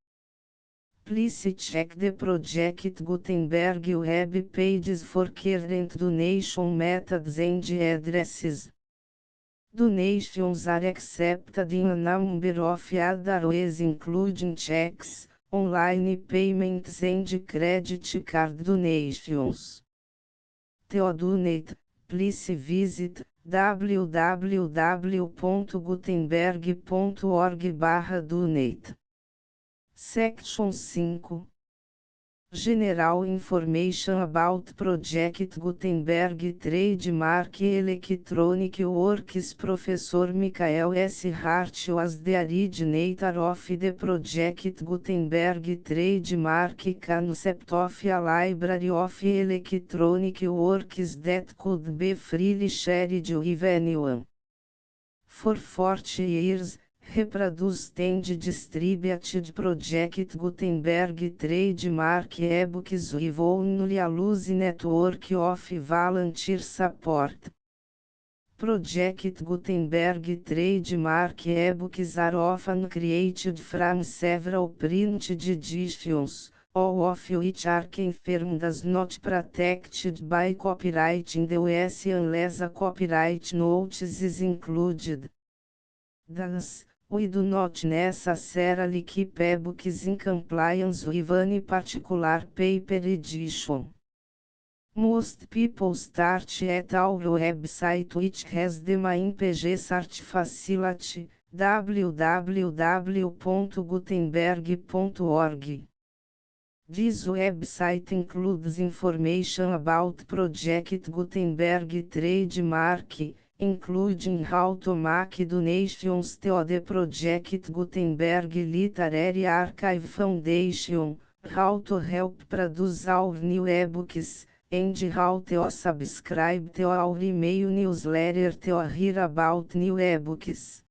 Speaker 1: Please check the Project Gutenberg web pages for current donation methods and addresses. Donations are accepted in a number of other ways including checks, online payments and credit card donations. To donate, please visit www.gutenberg.org/donate. Section 5. General Information about Project Gutenberg Trademark Electronic Works. Professor Michael S. Hart was the originator of the Project Gutenberg Trademark concept of a library of electronic works that could be freely shared with anyone. For 40 years, reproduced and distributed Project Gutenberg trademark ebooks with only a loose network of volunteer support. Project Gutenberg trademark ebooks are often created from several printed editions, all of which are confirmed as not protected by copyright in the US unless a copyright notice is included. Thus, we do not necessarily keep ebooks in compliance with any particular paper edition. Most people start at our website, which has the main page search facility, www.gutenberg.org. This website includes information about Project Gutenberg trademark, including how to make donations to the Project Gutenberg Literary Archive Foundation, how to help produce our new ebooks, and how to subscribe to our email newsletter to hear about new ebooks.